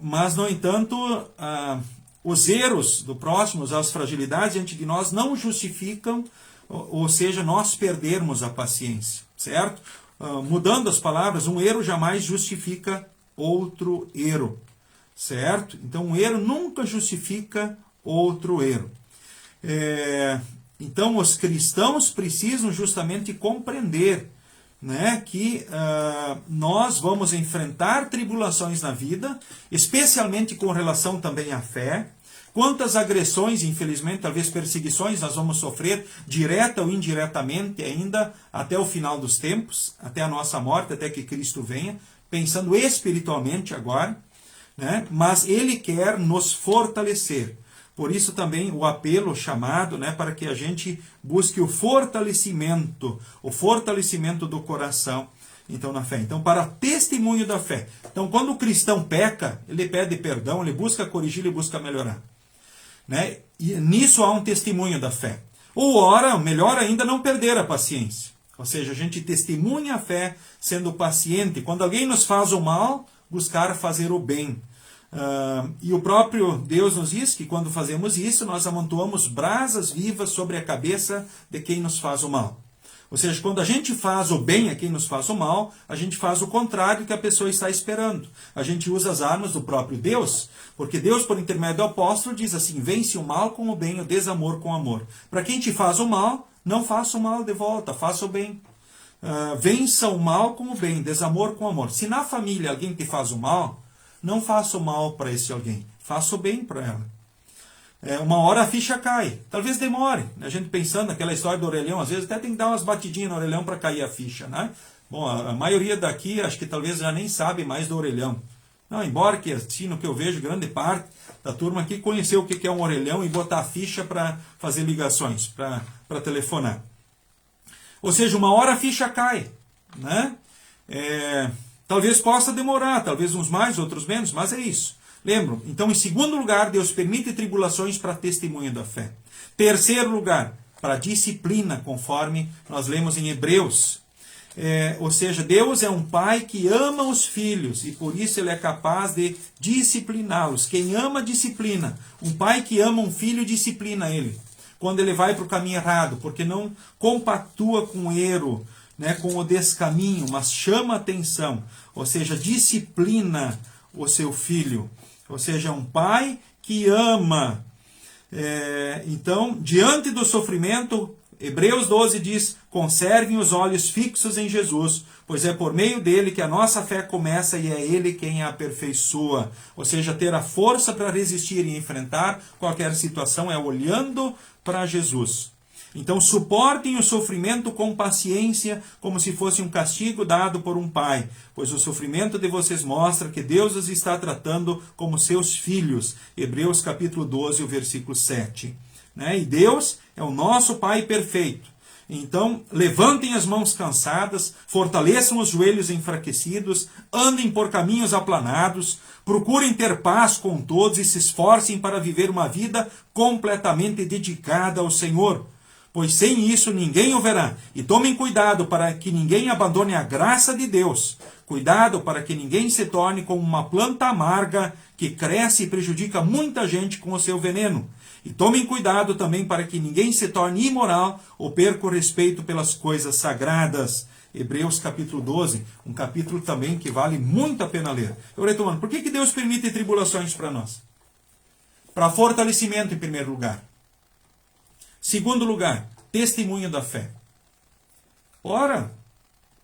Mas, no entanto, os erros do próximo, as fragilidades diante de nós não justificam, ou seja, nós perdermos a paciência, certo? Mudando as palavras, um erro jamais justifica outro erro, certo? Então, um erro nunca justifica outro erro. Então, os cristãos precisam justamente compreender, né, que nós vamos enfrentar tribulações na vida, especialmente com relação também à fé. Quantas agressões, infelizmente, talvez perseguições nós vamos sofrer, direta ou indiretamente ainda, até o final dos tempos, até a nossa morte, até que Cristo venha, pensando espiritualmente agora, né? Mas Ele quer nos fortalecer. Por isso também o apelo, o chamado, né, para que a gente busque o fortalecimento do coração, então, na fé. Então, para testemunho da fé. Então, quando o cristão peca, ele pede perdão, ele busca corrigir, ele busca melhorar. Né? E nisso há um testemunho da fé. Ou, ora, melhor ainda, não perder a paciência. Ou seja, a gente testemunha a fé sendo paciente. Quando alguém nos faz o mal, buscar fazer o bem. E o próprio Deus nos diz que quando fazemos isso, nós amontoamos brasas vivas sobre a cabeça de quem nos faz o mal. Ou seja, quando a gente faz o bem a quem nos faz o mal, a gente faz o contrário do que a pessoa está esperando. A gente usa as armas do próprio Deus, porque Deus, por intermédio do apóstolo, diz assim, vence o mal com o bem, o desamor com o amor. Para quem te faz o mal, não faça o mal de volta, faça o bem. Vença o mal com o bem, desamor com o amor. Se na família alguém te faz o mal, não faça o mal para esse alguém, faça o bem para ela. uma hora a ficha cai. Talvez demore, né? A gente pensando naquela história do orelhão, às vezes até tem que dar umas batidinhas no orelhão para cair a ficha, né? Bom, a maioria daqui acho que talvez já nem sabe mais do orelhão. Não, embora que, assim, no que eu vejo, grande parte da turma aqui conheceu o que é um orelhão e botar a ficha para fazer ligações, para telefonar. Ou seja, uma hora a ficha cai, né? Talvez possa demorar, talvez uns mais, outros menos, mas é isso. Lembram? Então, em segundo lugar, Deus permite tribulações para testemunho da fé. Terceiro lugar, para disciplina, conforme nós lemos em Hebreus. Ou seja, Deus é um pai que ama os filhos e por isso ele é capaz de discipliná-los. Quem ama, disciplina. Um pai que ama um filho, disciplina ele. Quando ele vai para o caminho errado, porque não compactua com o erro, né, com o descaminho, mas chama atenção. Ou seja, disciplina o seu filho. Ou seja, um pai que ama. Então, diante do sofrimento, Hebreus 12 diz, conservem os olhos fixos em Jesus, pois é por meio dele que a nossa fé começa e é ele quem a aperfeiçoa. Ou seja, ter a força para resistir e enfrentar qualquer situação é olhando para Jesus. Então, suportem o sofrimento com paciência, como se fosse um castigo dado por um pai, pois o sofrimento de vocês mostra que Deus os está tratando como seus filhos. Hebreus capítulo 12, o versículo 7. E Deus é o nosso Pai perfeito. Então, levantem as mãos cansadas, fortaleçam os joelhos enfraquecidos, andem por caminhos aplanados, procurem ter paz com todos e se esforcem para viver uma vida completamente dedicada ao Senhor. Pois sem isso ninguém o verá. E tomem cuidado para que ninguém abandone a graça de Deus. Cuidado para que ninguém se torne como uma planta amarga que cresce e prejudica muita gente com o seu veneno. E tomem cuidado também para que ninguém se torne imoral ou perca o respeito pelas coisas sagradas. Hebreus capítulo 12, um capítulo também que vale muito a pena ler. Eu retomando, por que Deus permite tribulações para nós? Para fortalecimento em primeiro lugar. Segundo lugar, testemunho da fé. Ora,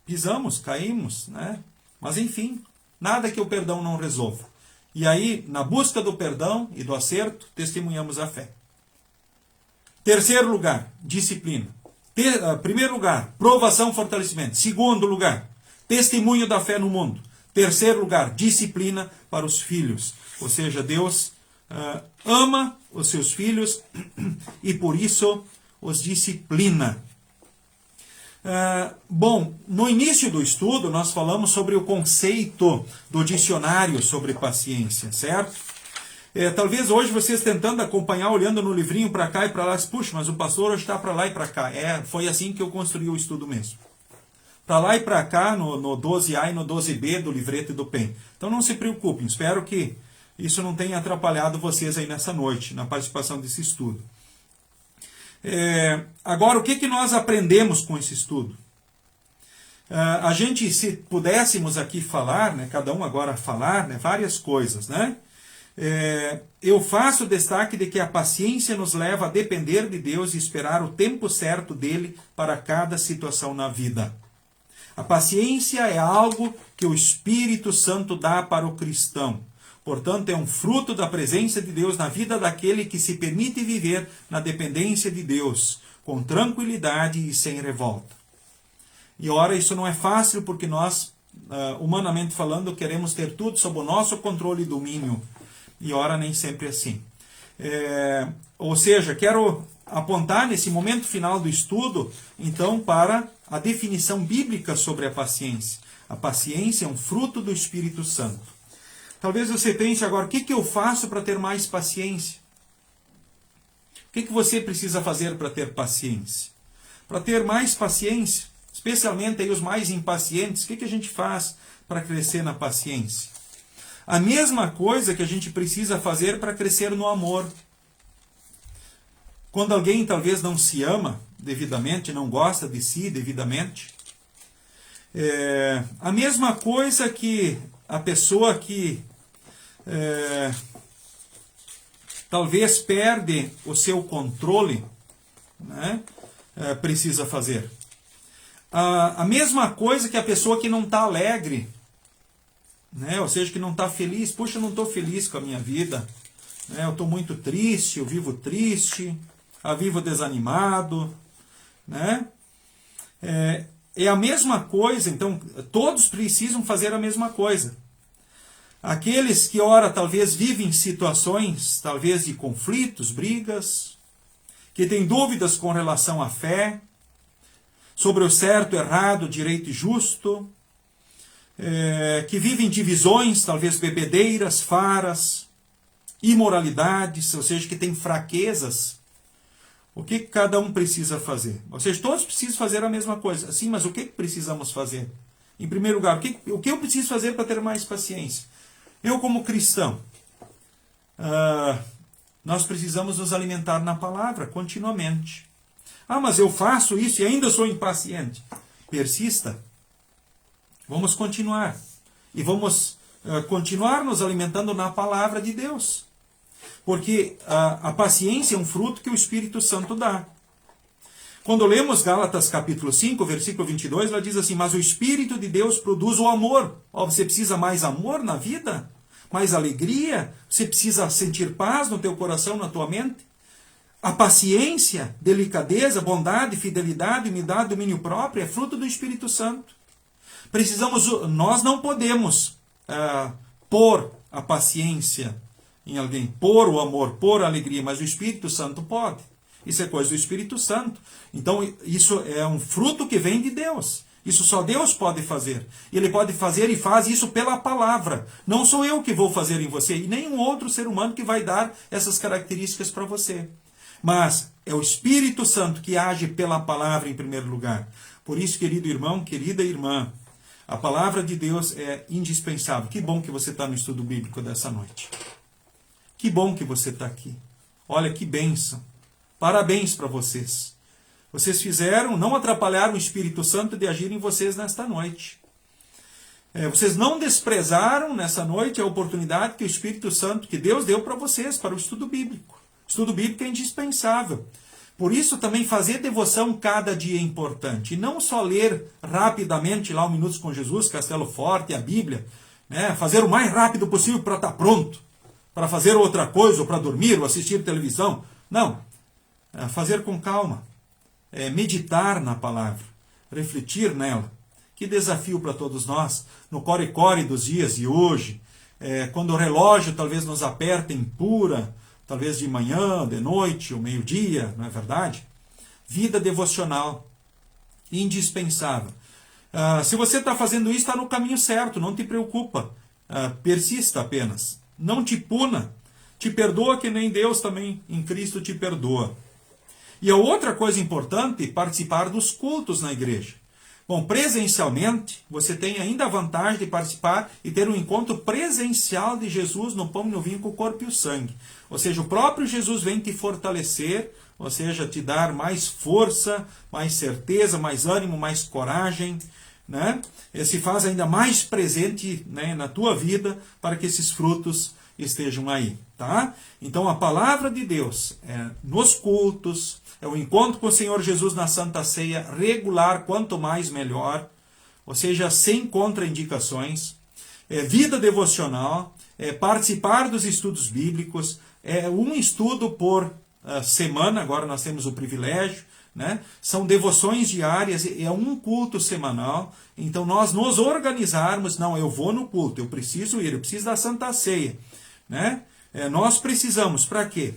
pisamos, caímos, né? Mas enfim, nada que o perdão não resolva. E aí, na busca do perdão e do acerto, testemunhamos a fé. Terceiro lugar, disciplina. Primeiro lugar, provação, fortalecimento. Segundo lugar, testemunho da fé no mundo. Terceiro lugar, disciplina para os filhos. Ou seja, Deus ama os seus filhos e por isso os disciplina. Bom, no início do estudo nós falamos sobre o conceito do dicionário sobre paciência, certo? Talvez hoje vocês tentando acompanhar, olhando no livrinho para cá e para lá, puxa, mas o pastor hoje está para lá e para cá. Foi assim que eu construí o estudo mesmo. Para lá e para cá, no 12A e no 12B do livreto e do PEN. Então não se preocupem, espero que isso não tenha atrapalhado vocês aí nessa noite, na participação desse estudo. Agora, o que nós aprendemos com esse estudo? A gente, se pudéssemos aqui falar, né, cada um agora falar, né, várias coisas, né? Eu faço destaque de que a paciência nos leva a depender de Deus e esperar o tempo certo dele para cada situação na vida. A paciência é algo que o Espírito Santo dá para o cristão. Portanto, é um fruto da presença de Deus na vida daquele que se permite viver na dependência de Deus, com tranquilidade e sem revolta. E ora, isso não é fácil porque nós, humanamente falando, queremos ter tudo sob o nosso controle e domínio. E ora, nem sempre é assim. Ou seja, quero apontar nesse momento final do estudo, então, para a definição bíblica sobre a paciência. A paciência é um fruto do Espírito Santo. Talvez você pense agora, o que eu faço para ter mais paciência? O que você precisa fazer para ter paciência? Para ter mais paciência, especialmente aí os mais impacientes, o que a gente faz para crescer na paciência? A mesma coisa que a gente precisa fazer para crescer no amor. Quando alguém talvez não se ama devidamente, não gosta de si devidamente, a mesma coisa que a pessoa que talvez perde o seu controle, né, precisa fazer. A mesma coisa que a pessoa que não está alegre, né, ou seja, que não está feliz. Puxa, eu não estou feliz com a minha vida, né? Eu estou muito triste, eu vivo triste, eu vivo desanimado, né? É a mesma coisa, então todos precisam fazer a mesma coisa. Aqueles que, ora, talvez vivem situações, talvez de conflitos, brigas, que têm dúvidas com relação à fé, sobre o certo, errado, direito e justo, que vivem divisões, talvez bebedeiras, faras, imoralidades, ou seja, que têm fraquezas. O que cada um precisa fazer? Ou seja, todos precisam fazer a mesma coisa. Sim, mas o que precisamos fazer? Em primeiro lugar, o que eu preciso fazer para ter mais paciência? Eu, como cristão, nós precisamos nos alimentar na palavra continuamente. Ah, mas eu faço isso e ainda sou impaciente. Persista. Vamos continuar. E vamos continuar nos alimentando na palavra de Deus. Porque a paciência é um fruto que o Espírito Santo dá. Quando lemos Gálatas capítulo 5, versículo 22, ela diz assim, mas o Espírito de Deus produz o amor. Você precisa mais amor na vida? Mais alegria? Você precisa sentir paz no teu coração, na tua mente? A paciência, delicadeza, bondade, fidelidade, humildade, domínio próprio é fruto do Espírito Santo. Nós não podemos pôr a paciência em alguém, pôr o amor, pôr a alegria, mas o Espírito Santo pode. Isso é coisa do Espírito Santo. Então, isso é um fruto que vem de Deus. Isso só Deus pode fazer. Ele pode fazer e faz isso pela palavra. Não sou eu que vou fazer em você, e nenhum outro ser humano que vai dar essas características para você. Mas é o Espírito Santo que age pela palavra em primeiro lugar. Por isso, querido irmão, querida irmã, a palavra de Deus é indispensável. Que bom que você está no estudo bíblico dessa noite. Que bom que você está aqui. Olha que bênção. Parabéns para vocês. Vocês não atrapalharam o Espírito Santo de agir em vocês nesta noite. Vocês não desprezaram nessa noite a oportunidade que o Espírito Santo, que Deus deu para vocês, para o estudo bíblico. O estudo bíblico é indispensável. Por isso também fazer devoção cada dia é importante. E não só ler rapidamente lá o Minutos com Jesus, Castelo Forte, a Bíblia. Né? Fazer o mais rápido possível para estar pronto. Para fazer outra coisa, ou para dormir, ou assistir televisão. Não. Fazer com calma. Meditar na palavra. Refletir nela. Que desafio para todos nós. No core-core dos dias de hoje. Quando o relógio talvez nos aperta em pura, talvez de manhã, de noite, ou meio-dia, não é verdade? Vida devocional. Indispensável. Se você está fazendo isso, está no caminho certo. Não te preocupa. Persista apenas. Não te puna, te perdoa que nem Deus também em Cristo te perdoa. E a outra coisa importante, participar dos cultos na igreja. Bom, presencialmente, você tem ainda a vantagem de participar e ter um encontro presencial de Jesus no pão e no vinho com o corpo e o sangue. Ou seja, o próprio Jesus vem te fortalecer, ou seja, te dar mais força, mais certeza, mais ânimo, mais coragem, né? Se faz ainda mais presente, né, na tua vida para que esses frutos estejam aí, tá? Então a palavra de Deus nos cultos, o encontro com o Senhor Jesus na Santa Ceia regular, quanto mais melhor, ou seja, sem contraindicações, vida devocional, participar dos estudos bíblicos, um estudo por semana, agora nós temos o privilégio, né? São devoções diárias, é um culto semanal. Então nós nos organizarmos, não, eu vou no culto, eu preciso ir, eu preciso da Santa Ceia, né? Nós precisamos, para quê?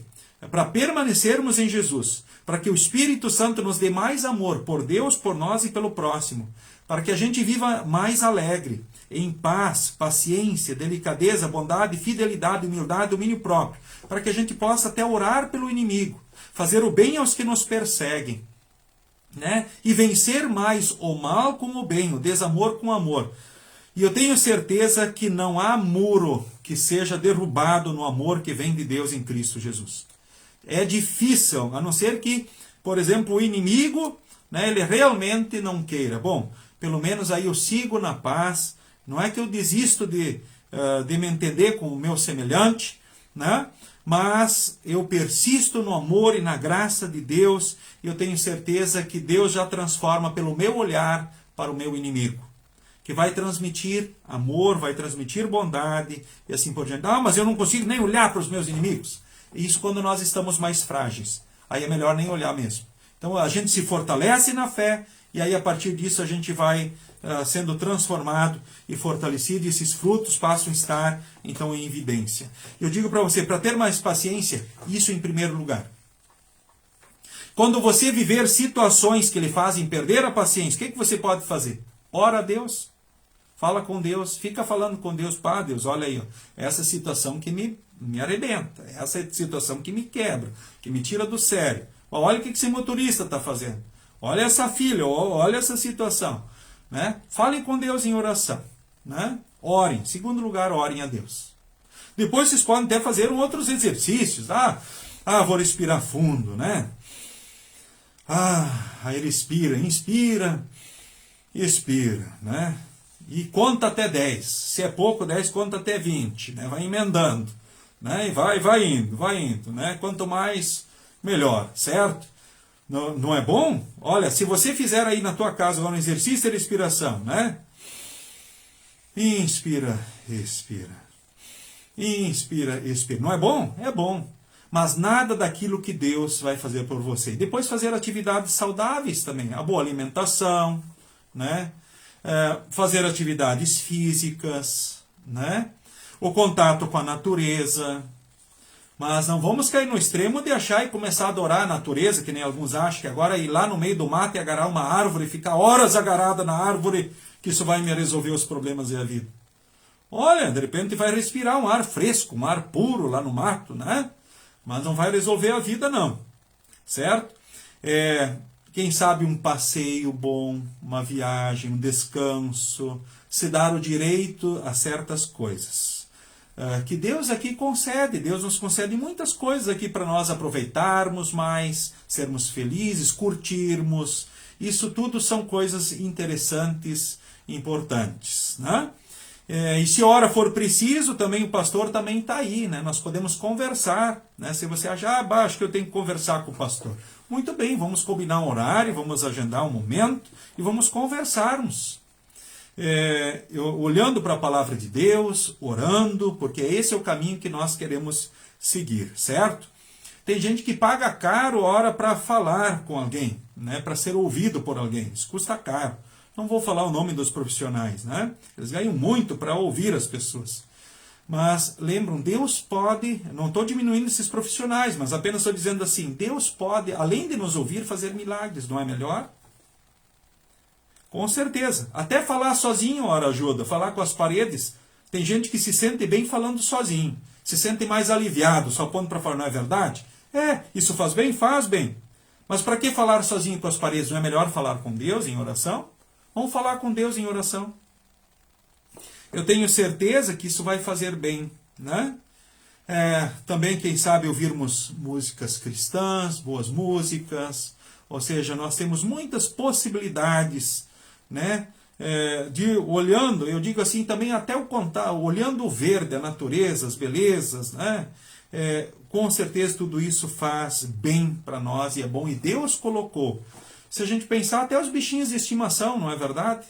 Para permanecermos em Jesus, para que o Espírito Santo nos dê mais amor por Deus, por nós e pelo próximo, para que a gente viva mais alegre, em paz, paciência, delicadeza, bondade, fidelidade, humildade, domínio próprio, para que a gente possa até orar pelo inimigo, fazer o bem aos que nos perseguem, né? E vencer mais o mal com o bem, o desamor com o amor. E eu tenho certeza que não há muro que seja derrubado no amor que vem de Deus em Cristo Jesus. É difícil, a não ser que, por exemplo, o inimigo, né, ele realmente não queira. Bom, pelo menos aí eu sigo na paz. Não é que eu desisto de me entender com o meu semelhante, né? Mas eu persisto no amor e na graça de Deus, e eu tenho certeza que Deus já transforma pelo meu olhar para o meu inimigo. que vai transmitir amor, vai transmitir bondade e assim por diante. Ah, mas eu não consigo nem olhar para os meus inimigos. Isso quando nós estamos mais frágeis. Aí é melhor nem olhar mesmo. Então a gente se fortalece na fé e aí a partir disso a gente vai sendo transformado e fortalecido e esses frutos passam a estar então em evidência. Eu digo para você, para ter mais paciência, isso em primeiro lugar. Quando você viver situações que lhe fazem perder a paciência, o que você pode fazer? Ora a Deus, fala com Deus, fica falando com Deus. Pá, Deus, olha aí, ó, essa situação que me arrebenta, essa situação que me quebra, que me tira do sério. Olha o que esse motorista está fazendo. Olha essa filha, olha essa situação. Né? Falem com Deus em oração. Né? Orem. Em segundo lugar, orem a Deus. Depois vocês podem até fazer outros exercícios. Vou respirar fundo, né? Aí respira, inspira, expira, né? E conta até 10. Se é pouco, 10, conta até 20. Né? Vai emendando. Né? E vai indo. Né? Quanto mais, melhor, certo? Não é bom? Olha, se você fizer aí na tua casa agora um exercício de respiração, né? Inspira, expira. Inspira, expira. Não é bom? É bom. Mas nada daquilo que Deus vai fazer por você. Depois fazer atividades saudáveis também. A boa alimentação, né? Fazer atividades físicas, né? O contato com a natureza. Mas não vamos cair no extremo de achar e começar a adorar a natureza, que nem alguns acham, que agora ir lá no meio do mato e agarrar uma árvore e ficar horas agarrada na árvore, que isso vai me resolver os problemas da vida. Olha, de repente vai respirar um ar fresco, um ar puro lá no mato, né? Mas não vai resolver a vida não, certo? Quem sabe um passeio bom, uma viagem, um descanso, se dar o direito a certas coisas. Que Deus aqui concede, Deus nos concede muitas coisas aqui para nós aproveitarmos mais, sermos felizes, curtirmos. Isso tudo são coisas interessantes, importantes, né? E se hora for preciso, também o pastor também está aí, né? Nós podemos conversar, né? Se você achar, acho que eu tenho que conversar com o pastor. Muito bem, vamos combinar um horário, vamos agendar um momento e vamos conversarmos. Olhando para a palavra de Deus, orando, porque esse é o caminho que nós queremos seguir, certo? Tem gente que paga caro hora para falar com alguém, né? Para ser ouvido por alguém. Isso custa caro. Não vou falar o nome dos profissionais, né? Eles ganham muito para ouvir as pessoas. Mas lembram, Deus pode, não estou diminuindo esses profissionais, mas apenas estou dizendo assim, Deus pode, além de nos ouvir, fazer milagres, não é melhor? Com certeza. Até falar sozinho, ora ajuda. Falar com as paredes. Tem gente que se sente bem falando sozinho. Se sente mais aliviado, só pondo para fora, não é verdade? Isso faz bem? Faz bem. Mas para que falar sozinho com as paredes? Não é melhor falar com Deus em oração? Vamos falar com Deus em oração. Eu tenho certeza que isso vai fazer bem, né? Também, quem sabe, ouvirmos músicas cristãs, boas músicas. Ou seja, nós temos muitas possibilidades, né? Olhando, eu digo assim, também até olhando o verde, a natureza, as belezas, né? Com certeza tudo isso faz bem para nós e é bom. E Deus colocou. Se a gente pensar, até os bichinhos de estimação, não é verdade?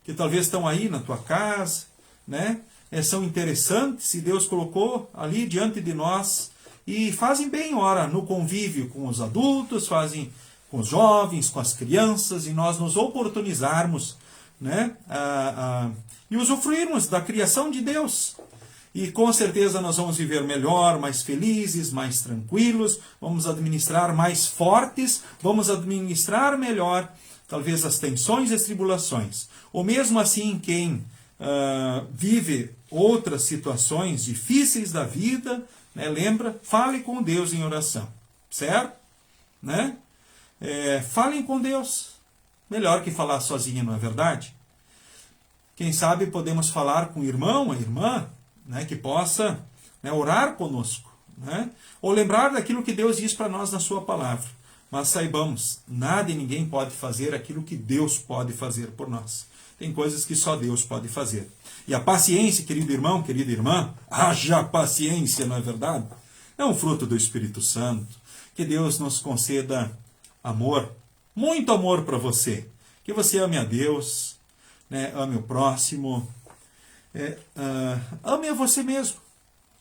Que talvez estão aí na tua casa, né? São interessantes e Deus colocou ali diante de nós e fazem bem, ora, no convívio com os adultos, fazem com os jovens, com as crianças, e nós nos oportunizarmos, né, e usufruirmos da criação de Deus. E com certeza nós vamos viver melhor, mais felizes, mais tranquilos, vamos administrar mais fortes, vamos administrar melhor, talvez, as tensões e as tribulações. Ou mesmo assim, quem vive outras situações difíceis da vida, né, lembra, fale com Deus em oração, certo? Né? Falem com Deus. Melhor que falar sozinho, não é verdade? Quem sabe podemos falar com o irmão, a irmã, né, que possa, né, orar conosco, né? Ou lembrar daquilo que Deus diz para nós na sua palavra. Mas saibamos, nada e ninguém pode fazer aquilo que Deus pode fazer por nós. Tem coisas que só Deus pode fazer. E a paciência, querido irmão, querida irmã, haja paciência, não é verdade? É um fruto do Espírito Santo. Que Deus nos conceda amor, muito amor para você. Que você ame a Deus, né? Ame o próximo, ame a você mesmo,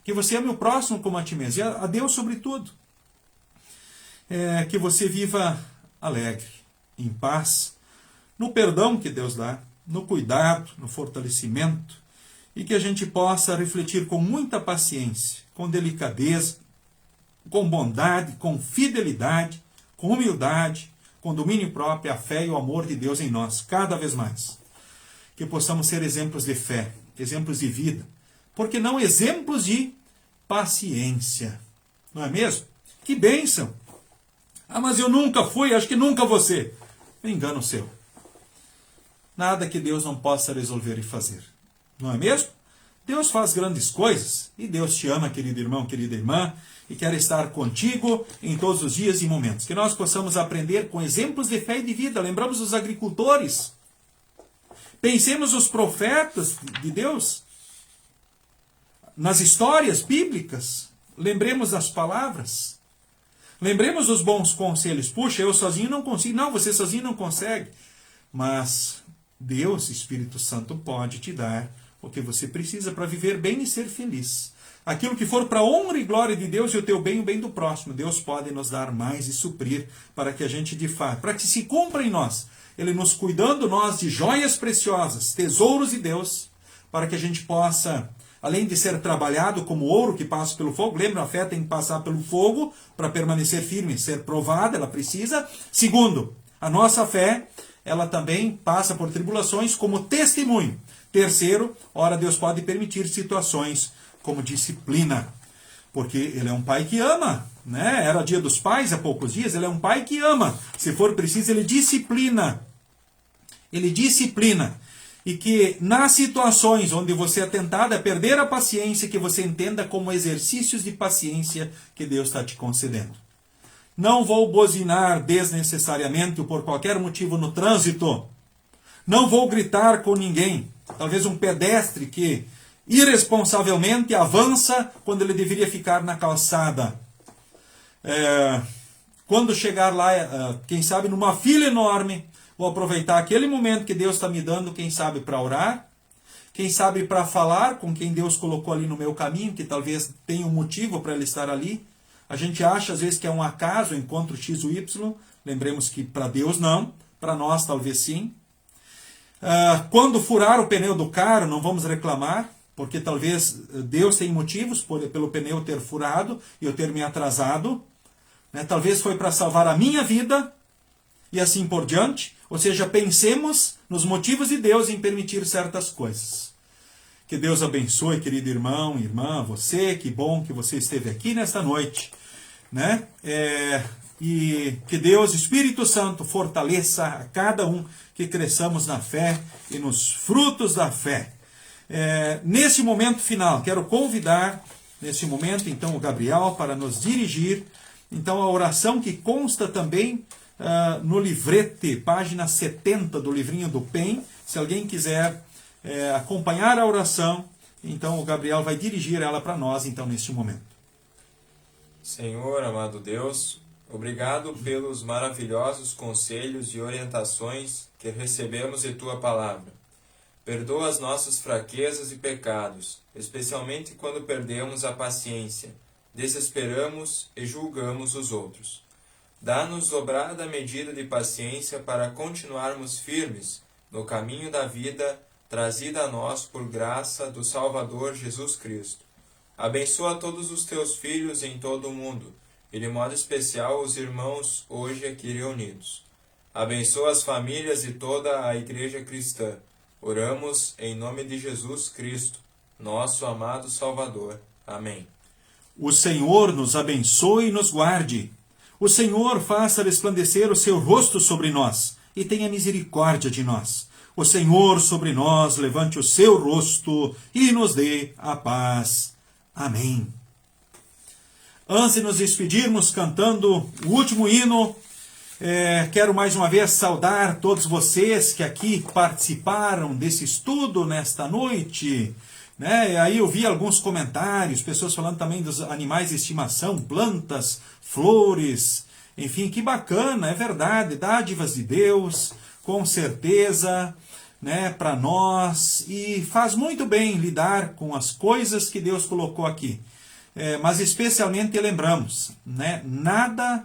que você ame o próximo como a ti mesmo, e a Deus sobretudo. Que você viva alegre, em paz, no perdão que Deus dá, no cuidado, no fortalecimento, e que a gente possa refletir com muita paciência, com delicadeza, com bondade, com fidelidade, com humildade, com domínio próprio, a fé e o amor de Deus em nós, cada vez mais. Que possamos ser exemplos de fé, exemplos de vida, porque não exemplos de paciência, não é mesmo? Que bênção! Mas eu nunca fui, acho que nunca vou ser. Engano seu. Nada que Deus não possa resolver e fazer. Não é mesmo? Deus faz grandes coisas e Deus te ama, querido irmão, querida irmã, e quer estar contigo em todos os dias e momentos. Que nós possamos aprender com exemplos de fé e de vida. Lembramos os agricultores. Pensemos os profetas de Deus. Nas histórias bíblicas. Lembremos das palavras. Lembremos os bons conselhos. Puxa, eu sozinho não consigo. Não, você sozinho não consegue. Mas Deus, Espírito Santo, pode te dar o que você precisa para viver bem e ser feliz. Aquilo que for para a honra e glória de Deus e o teu bem e o bem do próximo, Deus pode nos dar mais e suprir para que a gente de fato, para que se cumpra em nós, Ele nos cuidando nós de joias preciosas, tesouros de Deus, para que a gente possa, além de ser trabalhado como ouro que passa pelo fogo, lembra, a fé tem que passar pelo fogo para permanecer firme, ser provada, ela precisa. Segundo, a nossa fé, ela também passa por tribulações como testemunho. Terceiro, ora, Deus pode permitir situações como disciplina, porque Ele é um pai que ama, né? Era dia dos pais há poucos dias, Ele é um pai que ama. Se for preciso, Ele disciplina. Ele disciplina. E que nas situações onde você é tentado a perder a paciência, que você entenda como exercícios de paciência que Deus está te concedendo. Não vou buzinar desnecessariamente ou por qualquer motivo no trânsito. Não vou gritar com ninguém. Talvez um pedestre que irresponsavelmente avança quando ele deveria ficar na calçada. Quando chegar lá, quem sabe numa fila enorme, vou aproveitar aquele momento que Deus está me dando, quem sabe para orar, quem sabe para falar com quem Deus colocou ali no meu caminho, que talvez tenha um motivo para ele estar ali. A gente acha às vezes que é um acaso, encontro X ou Y, lembremos que para Deus não, para nós talvez sim. Quando furar o pneu do carro, não vamos reclamar, porque talvez Deus tenha motivos pelo pneu ter furado e eu ter me atrasado. Né? Talvez foi para salvar a minha vida e assim por diante. Ou seja, pensemos nos motivos de Deus em permitir certas coisas. Que Deus abençoe, querido irmão, irmã, você, que bom que você esteve aqui nesta noite. Né? E que Deus, Espírito Santo, fortaleça a cada um, que cresçamos na fé e nos frutos da fé. Nesse momento final, quero convidar, nesse momento, então, o Gabriel para nos dirigir, então, a oração que consta também no livrete, página 70 do livrinho do PEN. Se alguém quiser acompanhar a oração, então o Gabriel vai dirigir ela para nós, então, neste momento. Senhor, amado Deus, obrigado pelos maravilhosos conselhos e orientações que recebemos de Tua Palavra. Perdoa as nossas fraquezas e pecados, especialmente quando perdemos a paciência, desesperamos e julgamos os outros. Dá-nos dobrada medida de paciência para continuarmos firmes no caminho da vida trazida a nós por graça do Salvador Jesus Cristo. Abençoa todos os Teus filhos em todo o mundo, e de modo especial os irmãos hoje aqui reunidos. Abençoa as famílias e toda a Igreja cristã. Oramos em nome de Jesus Cristo, nosso amado Salvador. Amém. O Senhor nos abençoe e nos guarde. O Senhor faça resplandecer o seu rosto sobre nós e tenha misericórdia de nós. O Senhor sobre nós levante o seu rosto e nos dê a paz. Amém. Antes de nos despedirmos cantando o último hino, quero mais uma vez saudar todos vocês que aqui participaram desse estudo nesta noite. Né? E aí eu vi alguns comentários, pessoas falando também dos animais de estimação, plantas, flores, enfim, que bacana, é verdade, dádivas de Deus, com certeza. né, para nós, e faz muito bem lidar com as coisas que Deus colocou aqui. Mas especialmente lembramos, né, nada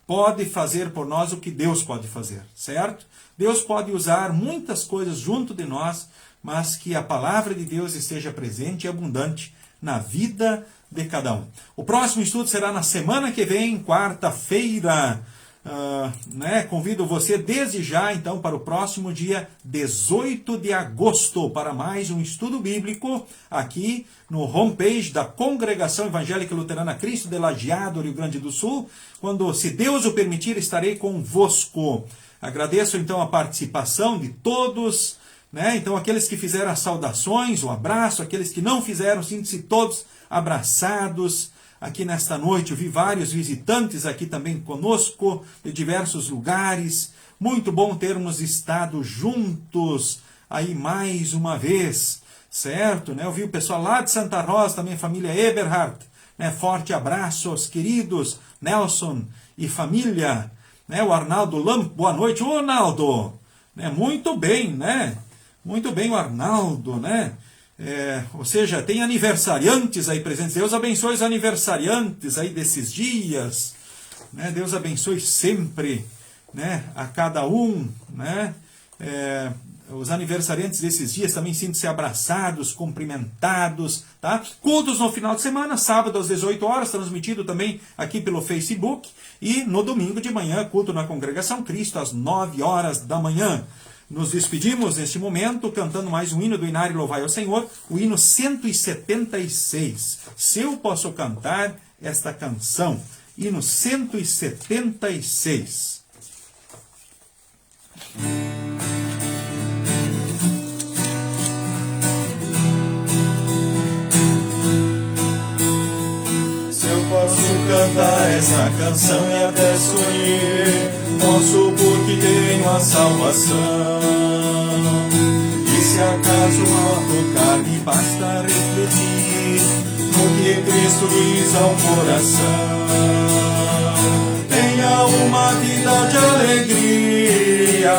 pode fazer por nós o que Deus pode fazer, certo? Deus pode usar muitas coisas junto de nós, mas que a palavra de Deus esteja presente e abundante na vida de cada um. O próximo estudo será na semana que vem, quarta-feira. Convido você desde já, então, para o próximo dia 18 de agosto, para mais um estudo bíblico aqui no homepage da Congregação Evangélica Luterana Cristo de Lajeado, Rio Grande do Sul, quando, se Deus o permitir, estarei convosco. Agradeço, então, a participação de todos, né? Então, aqueles que fizeram as saudações, o abraço, aqueles que não fizeram, sintam-se todos abraçados. Aqui nesta noite eu vi vários visitantes aqui também conosco, de diversos lugares. Muito bom termos estado juntos aí mais uma vez, certo? Eu vi o pessoal lá de Santa Rosa, também a família Eberhard. Forte abraço aos queridos Nelson e família. O Arnaldo Lampo, boa noite. Ô, Arnaldo! Muito bem, né? Muito bem o Arnaldo, né? Ou seja, tem aniversariantes aí presentes. Deus abençoe os aniversariantes aí desses dias, né? Deus abençoe sempre, né, a cada um, né? Os aniversariantes desses dias também sintam-se abraçados, cumprimentados, tá? Cultos no final de semana, sábado às 18 horas, transmitido também aqui pelo Facebook, e no domingo de manhã, culto na Congregação Cristo às 9 horas da manhã. Nos despedimos neste momento cantando mais um hino do Inário Louvai ao Senhor, o hino 176. Se eu posso cantar esta canção, hino 176. Se eu posso cantar essa canção e até sorrir, posso porque tenho a salvação. E se acaso ao tocar me basta refletir no que Cristo diz ao coração, tenha uma vida de alegria,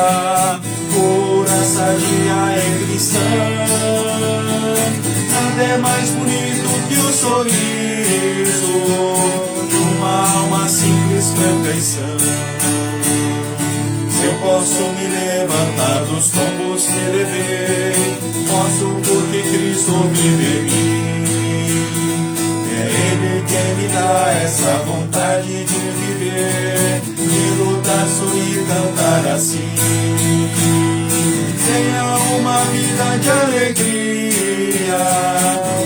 pura, sadia e cristã. Nada é mais bonito que o sorriso de uma alma simples, franca e sã. Eu posso me levantar dos tombos que levei, posso porque Cristo vive em mim. É Ele quem me dá essa vontade de viver, de lutar, sorrir, cantar assim. Tenha uma vida de alegria,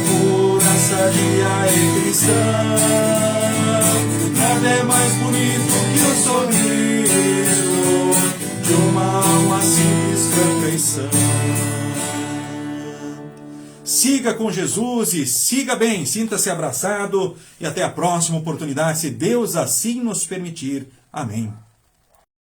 pura, sadia e cristã. Nada é mais bonito que o sorriso de uma alma simples, franca e sã. Siga com Jesus e siga bem, sinta-se abraçado e até a próxima oportunidade, se Deus assim nos permitir. Amém.